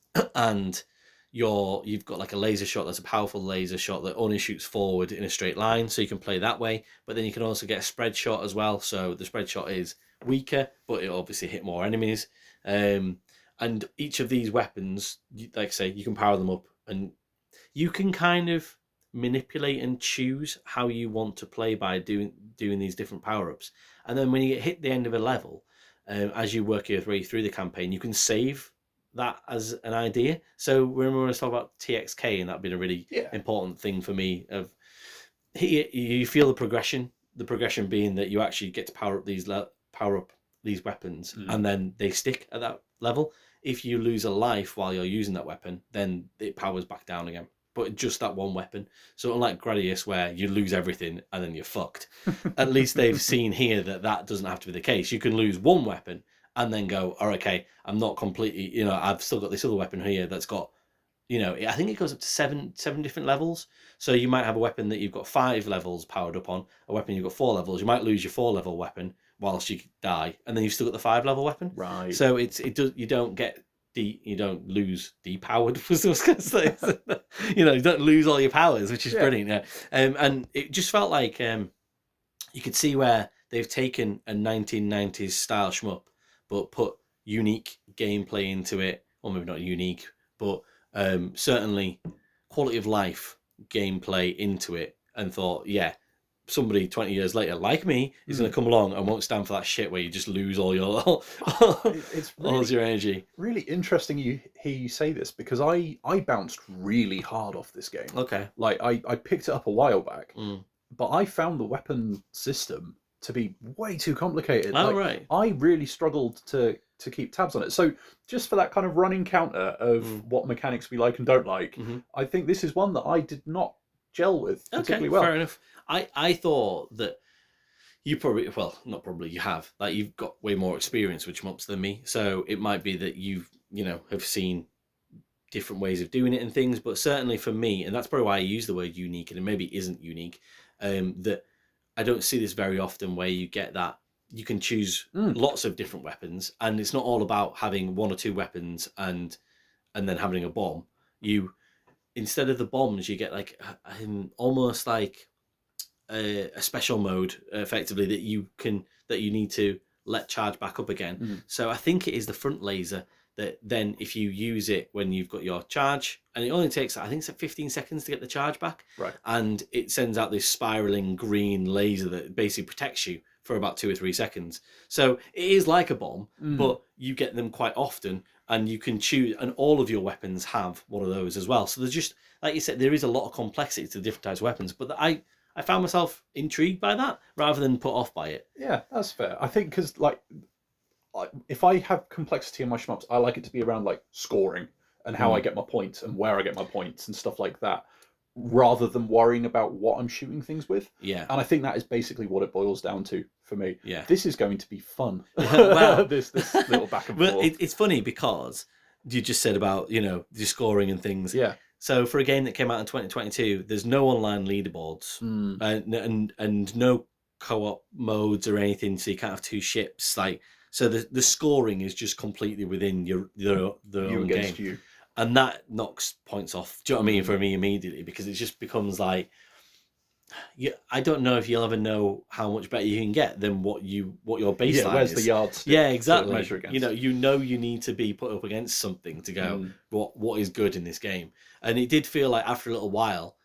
you've got like a laser shot that's a powerful laser shot that only shoots forward in a straight line, so you can play that way. But then you can also get a spread shot as well. So the spread shot is weaker, but it obviously hit more enemies. And each of these weapons, like I say, you can power them up, and you can kind of manipulate and choose how you want to play by doing these different power-ups. And then when you hit the end of a level, as you work your way through the campaign, you can save that as an idea. So remember when I was talking about TXK, and that'd been a really important thing for me. Of you feel the progression being that you actually get to power up these weapons, and then they stick at that level. If you lose a life while you're using that weapon, then it powers back down again. But just that one weapon. So unlike Gradius, where you lose everything and then you're fucked, at least they've seen here that doesn't have to be the case. You can lose one weapon and then go, oh, okay, I'm not completely, you know, I've still got this other weapon here that's got, you know, I think it goes up to seven different levels. So you might have a weapon that you've got 5 levels powered up on, a weapon you've got 4 levels. You might lose your 4-level weapon whilst you die, and then you've still got the 5-level weapon. Right. So you don't lose depowered, was I was going to say. You know, you don't lose all your powers, which is brilliant. Yeah. And it just felt like you could see where they've taken a 1990s style shmup, but put unique gameplay into it, or maybe not unique, but certainly quality of life gameplay into it, and thought, yeah, somebody 20 years later like me is going to come along and won't stand for that shit where you just lose all your it's really, all your energy. Really interesting you hear you say this, because I bounced really hard off this game. Okay. Like I picked it up a while back, but I found the weapon system to be way too complicated. Oh, like, right. I really struggled to keep tabs on it. So just for that kind of running counter of what mechanics we like and don't like, I think this is one that I did not gel with particularly well. Fair enough. I thought that you probably, well, not probably, you have, like, you've got way more experience with shmups than me, so it might be that have seen different ways of doing it and things, but certainly for me, and that's probably why I use the word unique, and it maybe isn't unique, that I don't see this very often, where you get that you can choose lots of different weapons, and it's not all about having 1 or 2 weapons and then having a bomb. You, instead of the bombs, you get like almost like a special mode, effectively, that you need to let charge back up again. So I think it is the front laser that then if you use it when you've got your charge, and it only takes, I think it's 15 seconds to get the charge back. Right. And it sends out this spiraling green laser that basically protects you for about 2 or 3 seconds. So it is like a bomb, but you get them quite often, and you can choose, and all of your weapons have one of those as well. So there's just, like you said, there is a lot of complexity to the different types of weapons, but I found myself intrigued by that rather than put off by it. Yeah, that's fair. I think because if I have complexity in my shmups, I like it to be around like scoring and how I get my points and where I get my points and stuff like that, rather than worrying about what I'm shooting things with. Yeah. And I think that is basically what it boils down to for me. Yeah. This is going to be fun. Well, this little back and but forth. it's funny because you just said about, the scoring and things. Yeah. So for a game that came out in 2022, there's no online leaderboards and no co-op modes or anything, so you can't have two ships. So the scoring is just completely within your own game. You. And that knocks points off. Do you know what I mean? For me immediately, because it just becomes like, I don't know if you'll ever know how much better you can get than what your baseline is. Yeah, where's the yardstick? Yeah, exactly. To measure against. You need to be put up against something to go, what is good in this game. And it did feel like after a little while,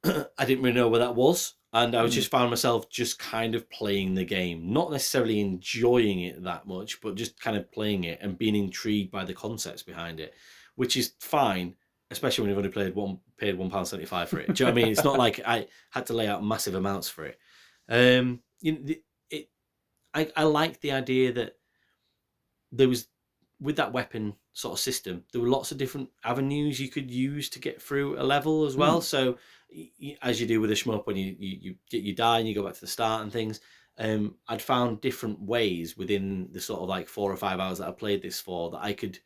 I didn't really know where that was. And I just found myself just kind of playing the game, not necessarily enjoying it that much, but just kind of playing it and being intrigued by the concepts behind it, which is fine, especially when you've only paid £1.75 for it. Do you know what I mean? It's not like I had to lay out massive amounts for it. I like the idea that there was, with that weapon sort of system, there were lots of different avenues you could use to get through a level as well. So as you do with a shmup, when you die and you go back to the start and things, I'd found different ways within the sort of like 4 or 5 hours that I played this for that I could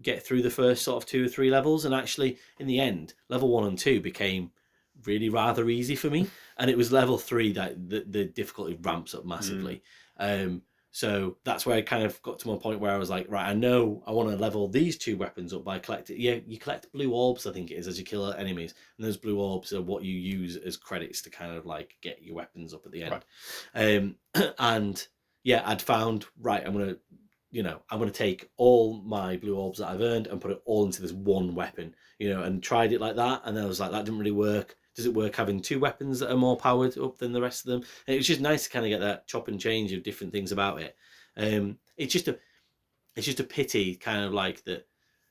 get through the first sort of 2 or 3 levels. And actually in the end, level 1 and 2 became really rather easy for me, and it was level 3 that the difficulty ramps up massively. So that's where I kind of got to my point where I was like, right, I know I want to level these 2 weapons up by collecting. Yeah, you collect blue orbs, I think it is, as you kill enemies, and those blue orbs are what you use as credits to kind of like get your weapons up at the end. Right. And yeah, I'd found, right, I'm gonna take all my blue orbs that I've earned and put it all into this one weapon, and tried it like that, and then I was like, that didn't really work. Does it work having 2 weapons that are more powered up than the rest of them? And it was just nice to kind of get that chop and change of different things about it. It's just a pity, kind of like that.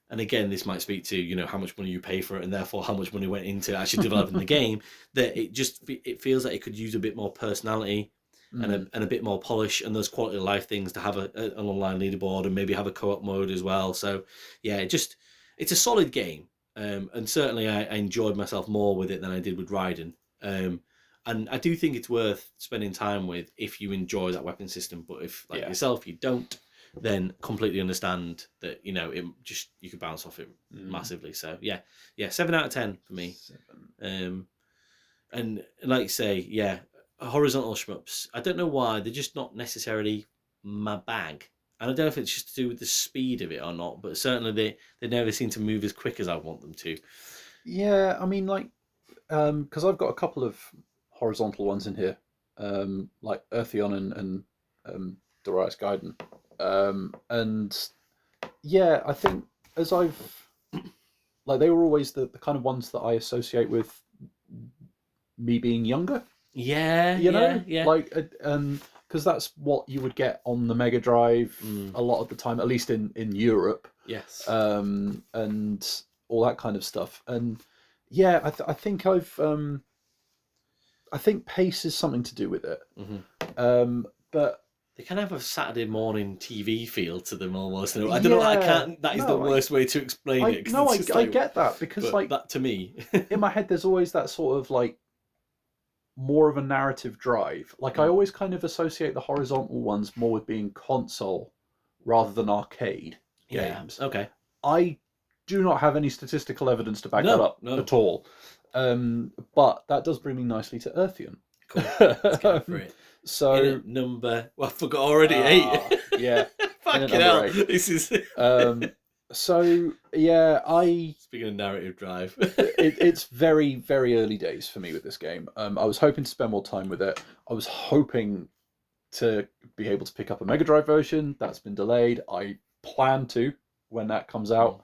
And again, this might speak to how much money you pay for it, and therefore how much money went into actually developing the game. That it feels like it could use a bit more personality and a bit more polish, and those quality of life things to have an online leaderboard and maybe have a co-op mode as well. So yeah, it's a solid game. And certainly I enjoyed myself more with it than I did with Raiden. And I do think it's worth spending time with if you enjoy that weapon system. But if, like yourself, you don't, then completely understand that, you could bounce off it massively. So yeah, 7 out of 10 for me. 7. And like you say, horizontal shmups, I don't know why, they're just not necessarily my bag. And I don't know if it's just to do with the speed of it or not, but certainly they never seem to move as quick as I want them to. Yeah, I mean, like, because I've got a couple of horizontal ones in here, like Earthion and Darius Gaiden. And yeah, I think as I've, like, they were always the kind of ones that I associate with me being younger. Yeah, yeah. Like, because that's what you would get on the Mega Drive a lot of the time, at least in Europe. Yes. And all that kind of stuff. And yeah, I think I think pace is something to do with it. But they kind of have a Saturday morning TV feel to them almost. I don't know. I can't. That is the worst way to explain it. No, I get that, because like that to me, in my head, there's always that sort of like more of a narrative drive. Like I always kind of associate the horizontal ones more with being console rather than arcade games. Okay. I do not have any statistical evidence to back that up at all. But that does bring me nicely to Earthion. Cool. Let's go for it. So number, I forgot already. 8. Yeah. Fucking hell. 8. This is. So yeah, speaking of narrative drive, it's very, very early days for me with this game. I was hoping to spend more time with it. I was hoping to be able to pick up a Mega Drive version. That's been delayed. I plan to when that comes out.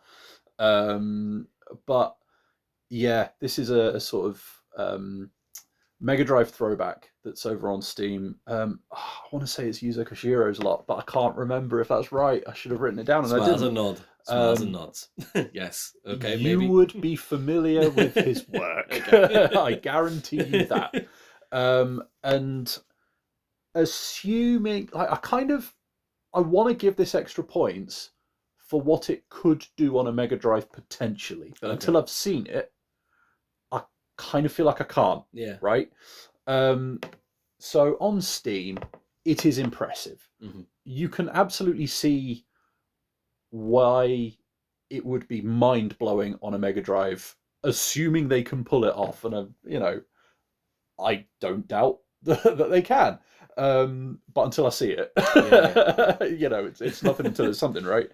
But yeah, this is a sort of Mega Drive throwback that's over on Steam. I want to say it's Yuzo Koshiro's lot, but I can't remember if that's right. I should have written it down, and I didn't. And nod. Smiles and nods. Yes. Okay. You maybe. would be familiar with his work. I guarantee you that. And assuming, I want to give this extra points for what it could do on a Mega Drive potentially. But until I've seen it, I kind of feel like I can't. Yeah. Right? So on Steam, it is impressive. Mm-hmm. You can absolutely see why it would be mind-blowing on a Mega Drive, assuming they can pull it off. And, I don't doubt that they can. But until I see it, it's nothing until it's something, right?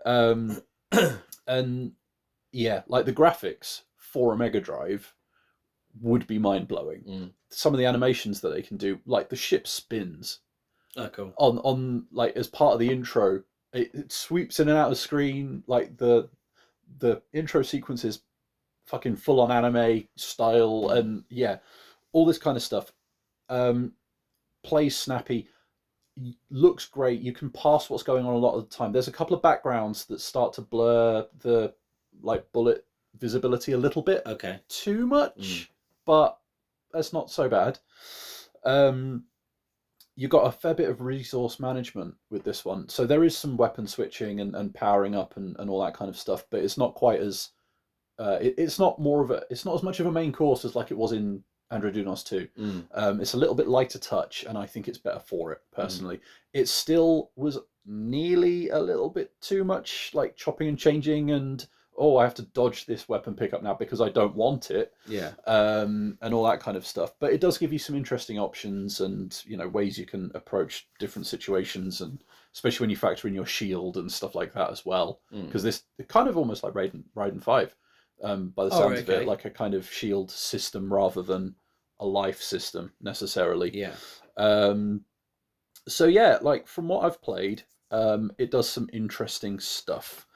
And yeah, like the graphics for a Mega Drive would be mind-blowing. Some of the animations that they can do, like the ship spins. Oh, cool. On like as part of the intro, it sweeps in and out of the screen. Like the intro sequence is fucking full on anime style, and yeah, all this kind of stuff. Plays snappy, looks great. You can pass what's going on a lot of the time. There's a couple of backgrounds that start to blur the like bullet visibility a little bit. Okay. Too much, but that's not so bad. You got a fair bit of resource management with this one. So there is some weapon switching and powering up and all that kind of stuff, but it's not quite as it's not as much of a main course as like it was in Andro Dunos II. It's a little bit lighter touch, and I think it's better for it, personally. It still was nearly a little bit too much, like chopping and changing, and I have to dodge this weapon pickup now because I don't want it. Yeah. And all that kind of stuff. But it does give you some interesting options and, ways you can approach different situations, and especially when you factor in your shield and stuff like that as well. Because this kind of almost like Raiden V. By the sounds of it, like a kind of shield system rather than a life system necessarily. Yeah. So yeah, like from what I've played, it does some interesting stuff.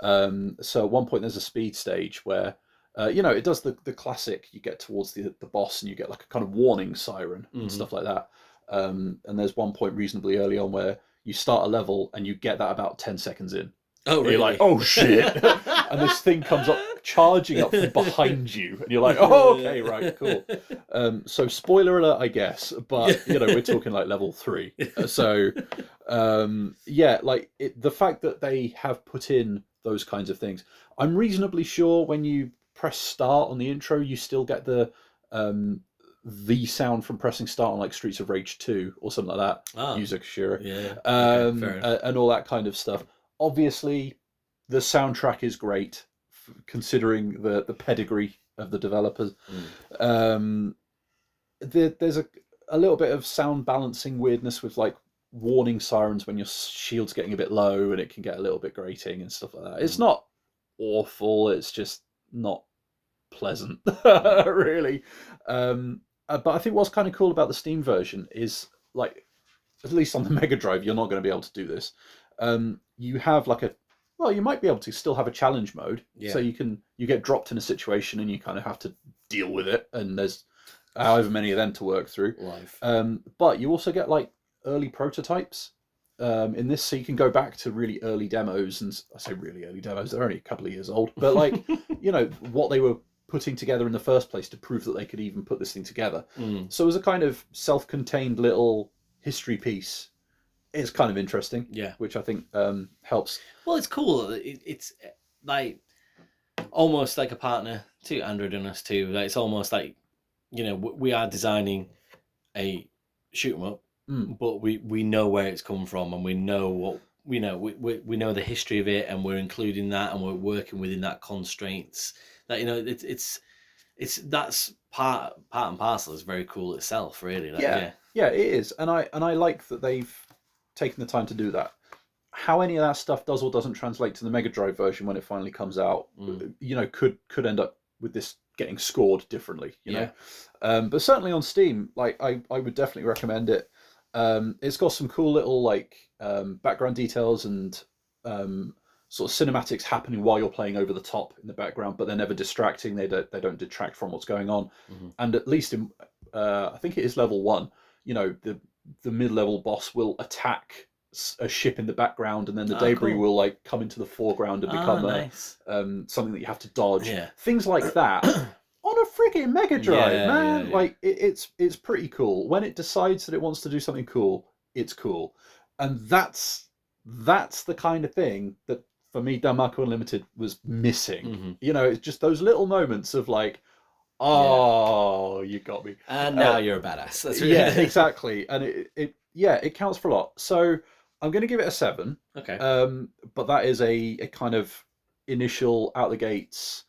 So at one point there's a speed stage where, it does the classic. You get towards the boss and you get like a kind of warning siren and stuff like that. And there's one point reasonably early on where you start a level and you get that about 10 seconds in. Oh, really? You're like, oh shit. And this thing comes up, charging up from behind you. And you're like, oh, okay, right, cool. So spoiler alert, I guess. But, we're talking like level 3. So, yeah, like the fact that they have put in those kinds of things. I'm reasonably sure when you press start on the intro, you still get the sound from pressing start on like Streets of Rage 2 or something like that. Yuzo Koshiro. Yeah. And all that kind of stuff. Obviously, the soundtrack is great, considering the pedigree of the developers. There's a little bit of sound balancing weirdness with like warning sirens when your shield's getting a bit low, and it can get a little bit grating and stuff like that. It's not awful, it's just not pleasant, really. But I think what's kind of cool about the Steam version is, like, at least on the Mega Drive, you're not going to be able to do this. You have like you might be able to still have a challenge mode. Yeah. So you get dropped in a situation and you kind of have to deal with it, and there's however many of them to work through. Life. But you also get like early prototypes in this, so you can go back to really early demos, and I say really early demos, they're only a couple of years old, but like what they were putting together in the first place to prove that they could even put this thing together. So it was a kind of self-contained little history piece. It's kind of interesting, yeah, which I think helps. Well, it's cool. It's like almost like a partner to Andro Dunos II. Like, it's almost like, we are designing a shoot 'em up, but we know where it's come from, and we know what we know the history of it, and we're including that, and we're working within that constraints. That it's that's part and parcel. Is very cool itself, really. Like, yeah, it is, and I like that they've taken the time to do that. How any of that stuff does or doesn't translate to the Mega Drive version when it finally comes out, could end up with this getting scored differently, you know. But certainly on Steam, like I would definitely recommend it. It's got some cool little like background details and sort of cinematics happening while you're playing over the top in the background, but they're never distracting. They don't detract from what's going on. And at least in I think it is level 1. You know, the mid-level boss will attack a ship in the background, and then the debris will like come into the foreground and become nice. Something that you have to dodge. Yeah. Things like that. On a friggin' Mega Drive, man. Yeah. Like it's pretty cool. When it decides that it wants to do something cool, it's cool. And that's the kind of thing that for me Danmaku Unlimited was missing. You know, it's just those little moments of like, oh, you got me. And now you're a badass. That's really yeah, exactly. And it counts for a lot. So I'm going to give it a 7. Okay. But that is a kind of initial out the gates.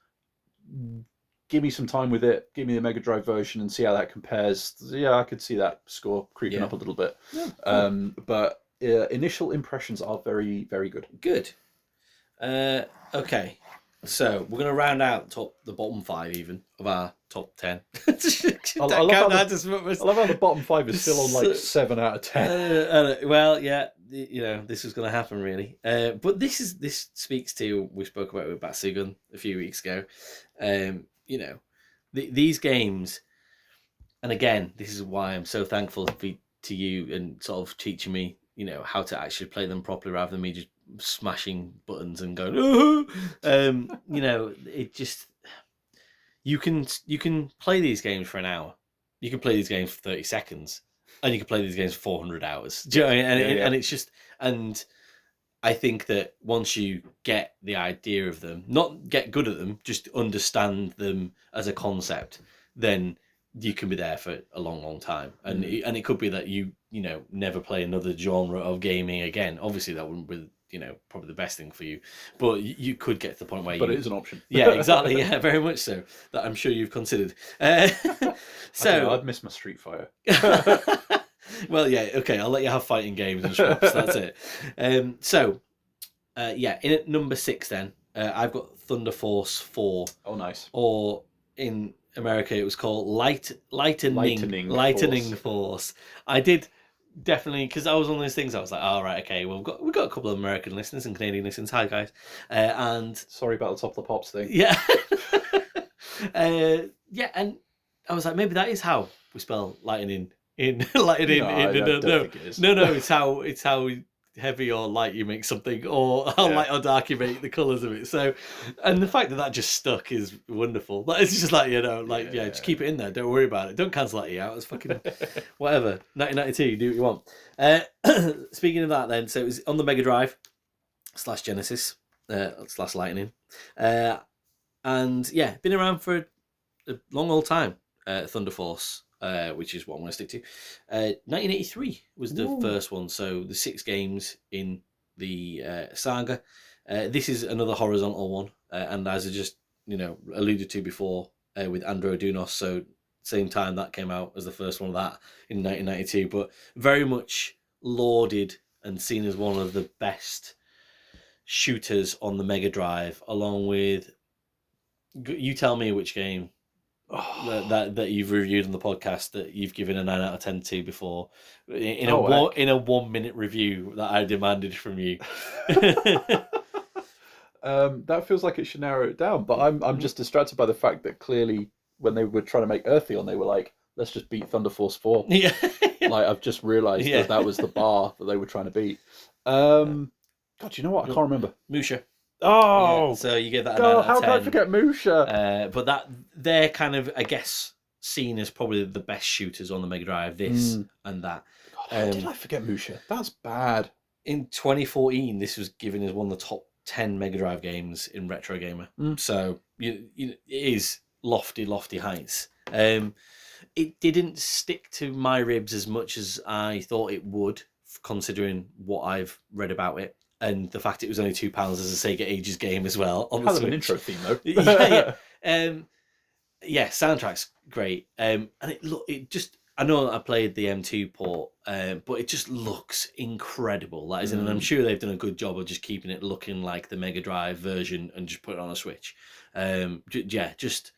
Give me some time with it. Give me the Mega Drive version and see how that compares. Yeah, I could see that score creeping up a little bit. Yeah, cool. But initial impressions are very, very good. Good. Okay. So we're going to round out the bottom 5 even of our top 10. I love how the bottom 5 is still on like 7 out of 10. Well, yeah, you know, this was going to happen really. But this speaks to, we spoke about it with Batsugun a few weeks ago. You know, these games, and again, this is why I'm so thankful to you and sort of teaching me, you know, how to actually play them properly rather than me just smashing buttons and going, oh! You know, it just, you can play these games for an hour, you can play these games for 30 seconds, and you can play these games for 400 hours. Do you know what I mean? And it's just, and I think that once you get the idea of them, not get good at them, just understand them as a concept, then you can be there for a long, long time. And it could be that you know, never play another genre of gaming again. Obviously, that wouldn't be, you know, probably the best thing for you, but you could get to the point where But it is an option. Yeah, exactly. Yeah, very much so. That I'm sure you've considered. So I'd miss my Street Fighter. Well, yeah, okay, I'll let you have fighting games and shmups, that's it. So, in at number 6 then, I've got Thunder Force 4. Oh, nice. Or in America, it was called Lightning Force. I did definitely, because I was one of those things, I was like, all right, okay, well, we've got a couple of American listeners and Canadian listeners. Hi, guys. And sorry about the Top of the Pops thing. Yeah. And I was like, maybe that is how we spell lightning in lightning. No, it's how heavy or light you make something, or how light or dark you make the colours of it. So, and the fact that just stuck is wonderful. Like, it's just like, you know, like, just keep it in there. Don't worry about it. Don't cancel that out. It's fucking whatever. 1992, you do what you want. Speaking of that then, so it was on the Mega Drive / Genesis / Lightning. And yeah, been around for a long old time, Thunder Force. Which is what I'm going to stick to. 1983 was the first one, so the 6 games in the saga. This is another horizontal one, and as I just alluded to before, with Andro Dunos, so same time that came out as the first one of that in 1992, but very much lauded and seen as one of the best shooters on the Mega Drive, along with, you tell me which game that you've reviewed on the podcast that you've given a 9 out of 10 to before in a 1 minute review that I demanded from you. That feels like it should narrow it down, but I'm just distracted by the fact that clearly when they were trying to make Earthion, they were like, let's just beat Thunder Force 4. Yeah. Like, I've just realised that was the bar that they were trying to beat. God, you know what? I can't remember. Musha. Oh, yeah, so you gave that a 9 out of 10. How could I forget Musha? But that they're kind of, I guess, seen as probably the best shooters on the Mega Drive. This and that. God, how did I forget Musha? That's bad. In 2014, this was given as one of the top 10 Mega Drive games in Retro Gamer. So it is lofty heights. It didn't stick to my ribs as much as I thought it would, considering what I've read about it. And the fact it was only £2 as a Sega Ages game as well. On the Switch. An intro theme though. Soundtrack's great. And it just, I know I played the M2 port, but it just looks incredible. That is, and I'm sure they've done a good job of just keeping it looking like the Mega Drive version and just put it on a Switch. Just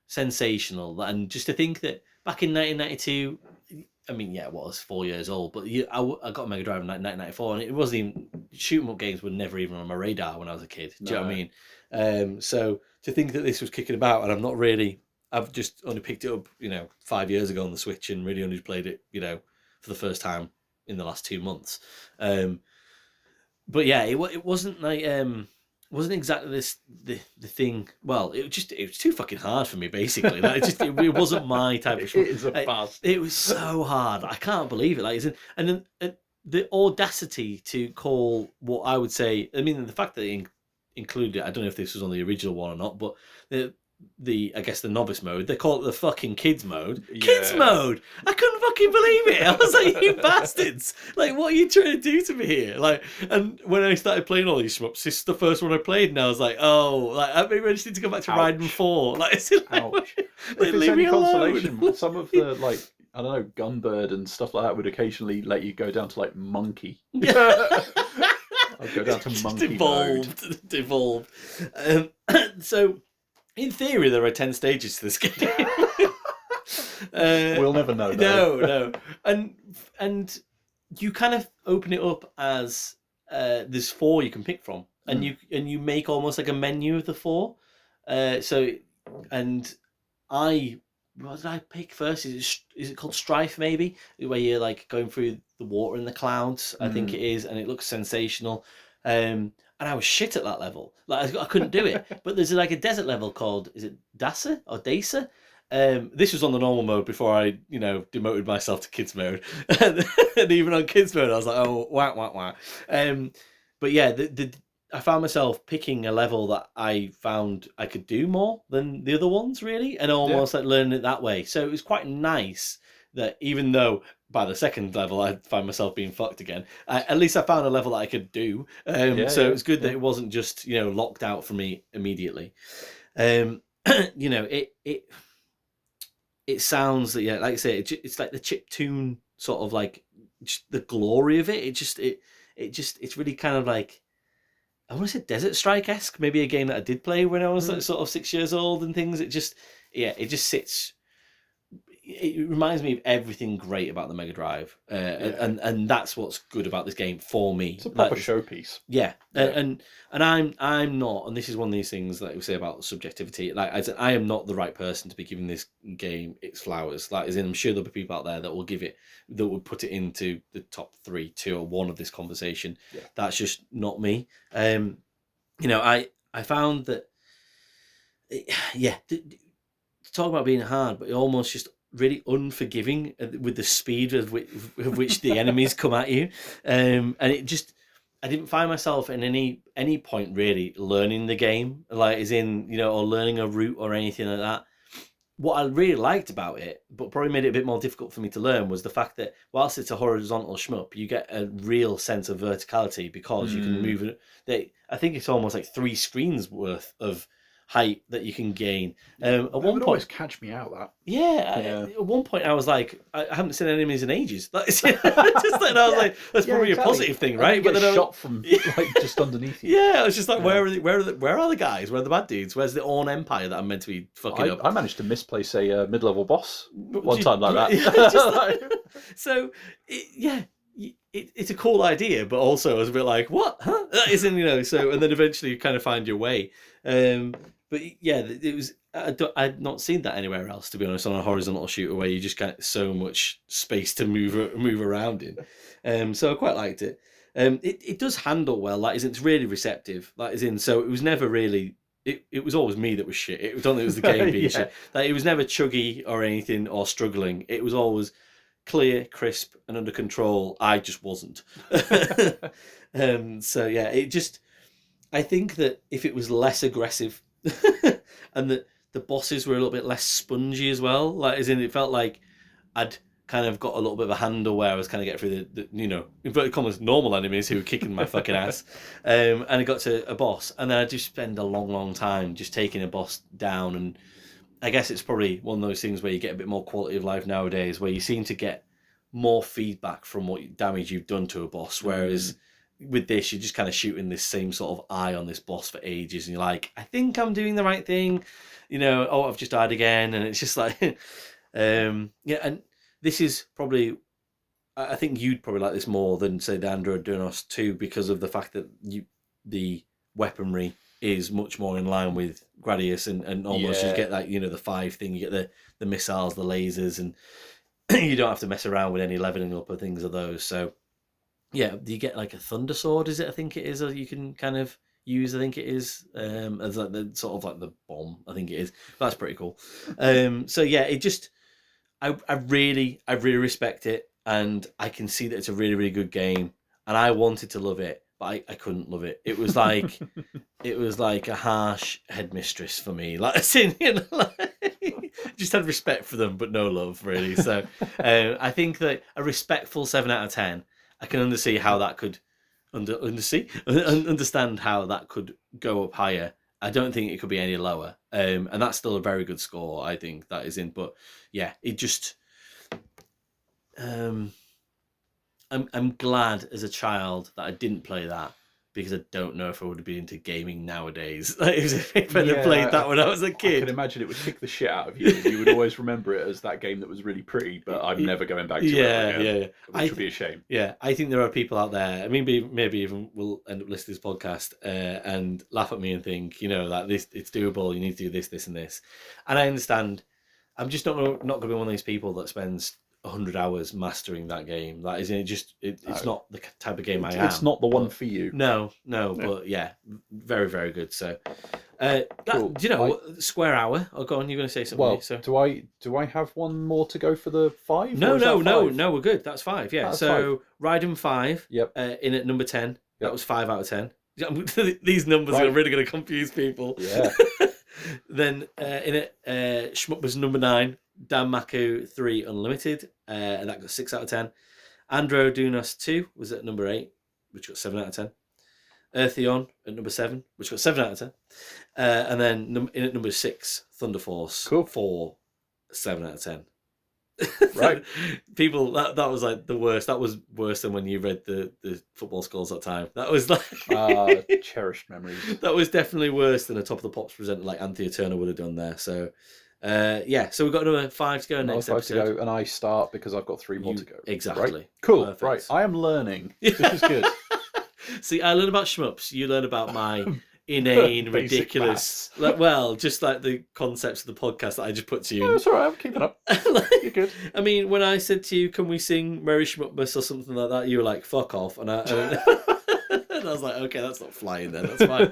sensational. And just to think that back in 1992, I mean, yeah, well, I was 4 years old, but I got a Mega Drive in 1994, and it wasn't even, shoot 'em up games were never even on my radar when I was a kid. Do you know what I mean? So to think that this was kicking about, and I've just only picked it up, 5 years ago on the Switch, and really only played it, for the first time in the last 2 months. But yeah, it wasn't like wasn't exactly the thing. Well, it was too fucking hard for me, basically. Like, it wasn't my type of. It is a buzz. It was so hard. I can't believe it. Like, and then the audacity to call what I would say. I mean, the fact that it included. I don't know if this was on the original one or not, but I guess the novice mode. They call it the fucking kids mode. Yeah. Kids mode. I couldn't fucking believe it. I was like, you bastards! Like, what are you trying to do to me here? Like, and when I started playing all these shmups, this is the first one I played, and I was like, oh, like maybe I just need to go back to Raiden 4. Like, ouch. If it's any consolation, some of the I don't know, Gunbird and stuff like that would occasionally let you go down to like monkey. I'll go down to monkey mode. Devolved. So. In theory, there are 10 stages to this game. We'll never know. No. And you kind of open it up as there's 4 you can pick from, and you make almost like a menu of the 4. What did I pick first? Is it called Strife, maybe? Where you're like going through the water in the clouds, I think it is, and it looks sensational. And I was shit at that level. Like, I couldn't do it. But there's like a desert level called, is it Dasa or Dasa? This was on the normal mode before I, demoted myself to kids mode. And even on kids mode, I was like, oh, wah. But yeah, I found myself picking a level that I found I could do more than the other ones, really, and almost like learning it that way. So it was quite nice that even though by the second level I find myself being fucked again, at least I found a level that I could do. So it was good that it wasn't just locked out for me immediately. It sounds that like I say, it's like the chiptune sort of like just the glory of it. It's really kind of like, I want to say Desert Strike-esque, maybe a game that I did play when I was like sort of 6 years old and things. It just sits. It reminds me of everything great about the Mega Drive, and that's what's good about this game for me. It's a proper showpiece. Yeah. And I'm not, and this is one of these things that we say about subjectivity. Like, I am not the right person to be giving this game its flowers. Like, as in, I'm sure there'll be people out there that will put it into the top 3, 2, or 1 of this conversation. Yeah. That's just not me. I found that, talk about being hard, but it almost just really unforgiving with the speed of which the enemies come at you, and it just, I didn't find myself in any point really learning the game, like as in or learning a route or anything like that. What I really liked about it, but probably made it a bit more difficult for me to learn, was the fact that whilst it's a horizontal shmup, you get a real sense of verticality because you can move it. I think it's almost like 3 screens worth of height that you can gain. At one point, always catch me out that. Yeah. At one point, I was like, I haven't seen enemies in ages. Just like, I was like, that's probably a positive thing, right? But then shot from like just underneath you. Yeah, I was just like, where are the guys? Where are the bad dudes? Where's the Orn Empire that I'm meant to be fucking up? I managed to misplace a mid-level boss one time like that. So, it's a cool idea, but also I was a bit like, what? Huh? That isn't, so, and then eventually you kind of find your way. But yeah, it was. I'd not seen that anywhere else, to be honest, on a horizontal shooter where you just get so much space to move around in. So I quite liked it. It does handle well. Like, it's really receptive. Like, so it was never really. It was always me that was shit. I don't think it was the game being shit. Like, it was never chuggy or anything or struggling. It was always clear, crisp, and under control. I just wasn't. So yeah, I think that if it was less aggressive and that the bosses were a little bit less spongy as well, like as in it felt like I'd kind of got a little bit of a handle where I was kind of getting through the inverted commas normal enemies who were kicking my fucking ass, and I got to a boss, and then I just spend a long time just taking a boss down. And I guess it's probably one of those things where you get a bit more quality of life nowadays, where you seem to get more feedback from what damage you've done to a boss, whereas with this, you're just kind of shooting this same sort of eye on this boss for ages, and you're like, I think I'm doing the right thing, I've just died again, and it's just like, and this is probably, I think you'd probably like this more than, say, the Andro Dunos II, because of the fact that the weaponry is much more in line with Gradius, and almost you get like, the 5 thing, you get the missiles, the lasers, and you don't have to mess around with any leveling up or things of those. So yeah, you get like a thunder sword, is it? I think it is, or you can kind of use, I think it is, as like the sort of like the bomb, I think it is. That's pretty cool. So yeah, it just, I really respect it, and I can see that it's a really, really good game, and I wanted to love it, but I couldn't love it. It was like it was like a harsh headmistress for me. Like, just had respect for them, but no love really. So I think that a respectful 7 out of 10. I can understand how that could understand how that could go up higher. I don't think it could be any lower, and that's still a very good score. I think that is in, but yeah, it just. I'm glad as a child that I didn't play that, because I don't know if I would have been into gaming nowadays. Like, if I'd have played that when I was a kid. I can imagine it would kick the shit out of you. You would always remember it as that game that was really pretty, but I'm never going back to it again. Which would be a shame. Yeah, I think there are people out there, I mean, maybe even will end up listening to this podcast and laugh at me and think, that it's doable, you need to do this, this, and this. And I understand. I'm just not going to be one of these people that spends 100 hours mastering that game. That is it's not the type of game I am. It's not the one for you. No, but yeah, very, very good. So, cool. Do you know Square Hour? Oh, go on. You're going to say something. Well, so do I have one more to go for the 5? No. We're good. That's 5. Yeah. That's so 5. Raiden 5. Yep. In at number 10. Yep. That was 5 out of 10. These numbers are really going to confuse people. Yeah. Then in it, Shmup was number 9. Danmaku 3 Unlimited, and that got 6 out of 10. Andro Dunos II was at number 8, which got 7 out of 10. Earthion at number 7, which got 7 out of 10. And then in at number 6, Thunder Force 4, 7 out of 10. Right. People, that was like the worst. That was worse than when you read the football scores that time. That was like cherished memories. That was definitely worse than a Top of the Pops presenter like Anthony Turner would have done there. So so we've got another 5 to go next episode. 5 to go, and I start because I've got 3 more to go. Exactly. Right? Cool. Perfect. Right. I am learning. This is good. See, I learn about shmups. You learn about my inane, ridiculous, just like the concepts of the podcast that I just put to you. No, it's all right. I'm keeping up. You're good. I mean, when I said to you, "Can we sing Merry Shmupmas" or something like that?" You were like, "Fuck off," and I was like, "Okay, that's not flying then. That's fine."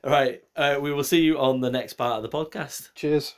All right. We will see you on the next part of the podcast. Cheers.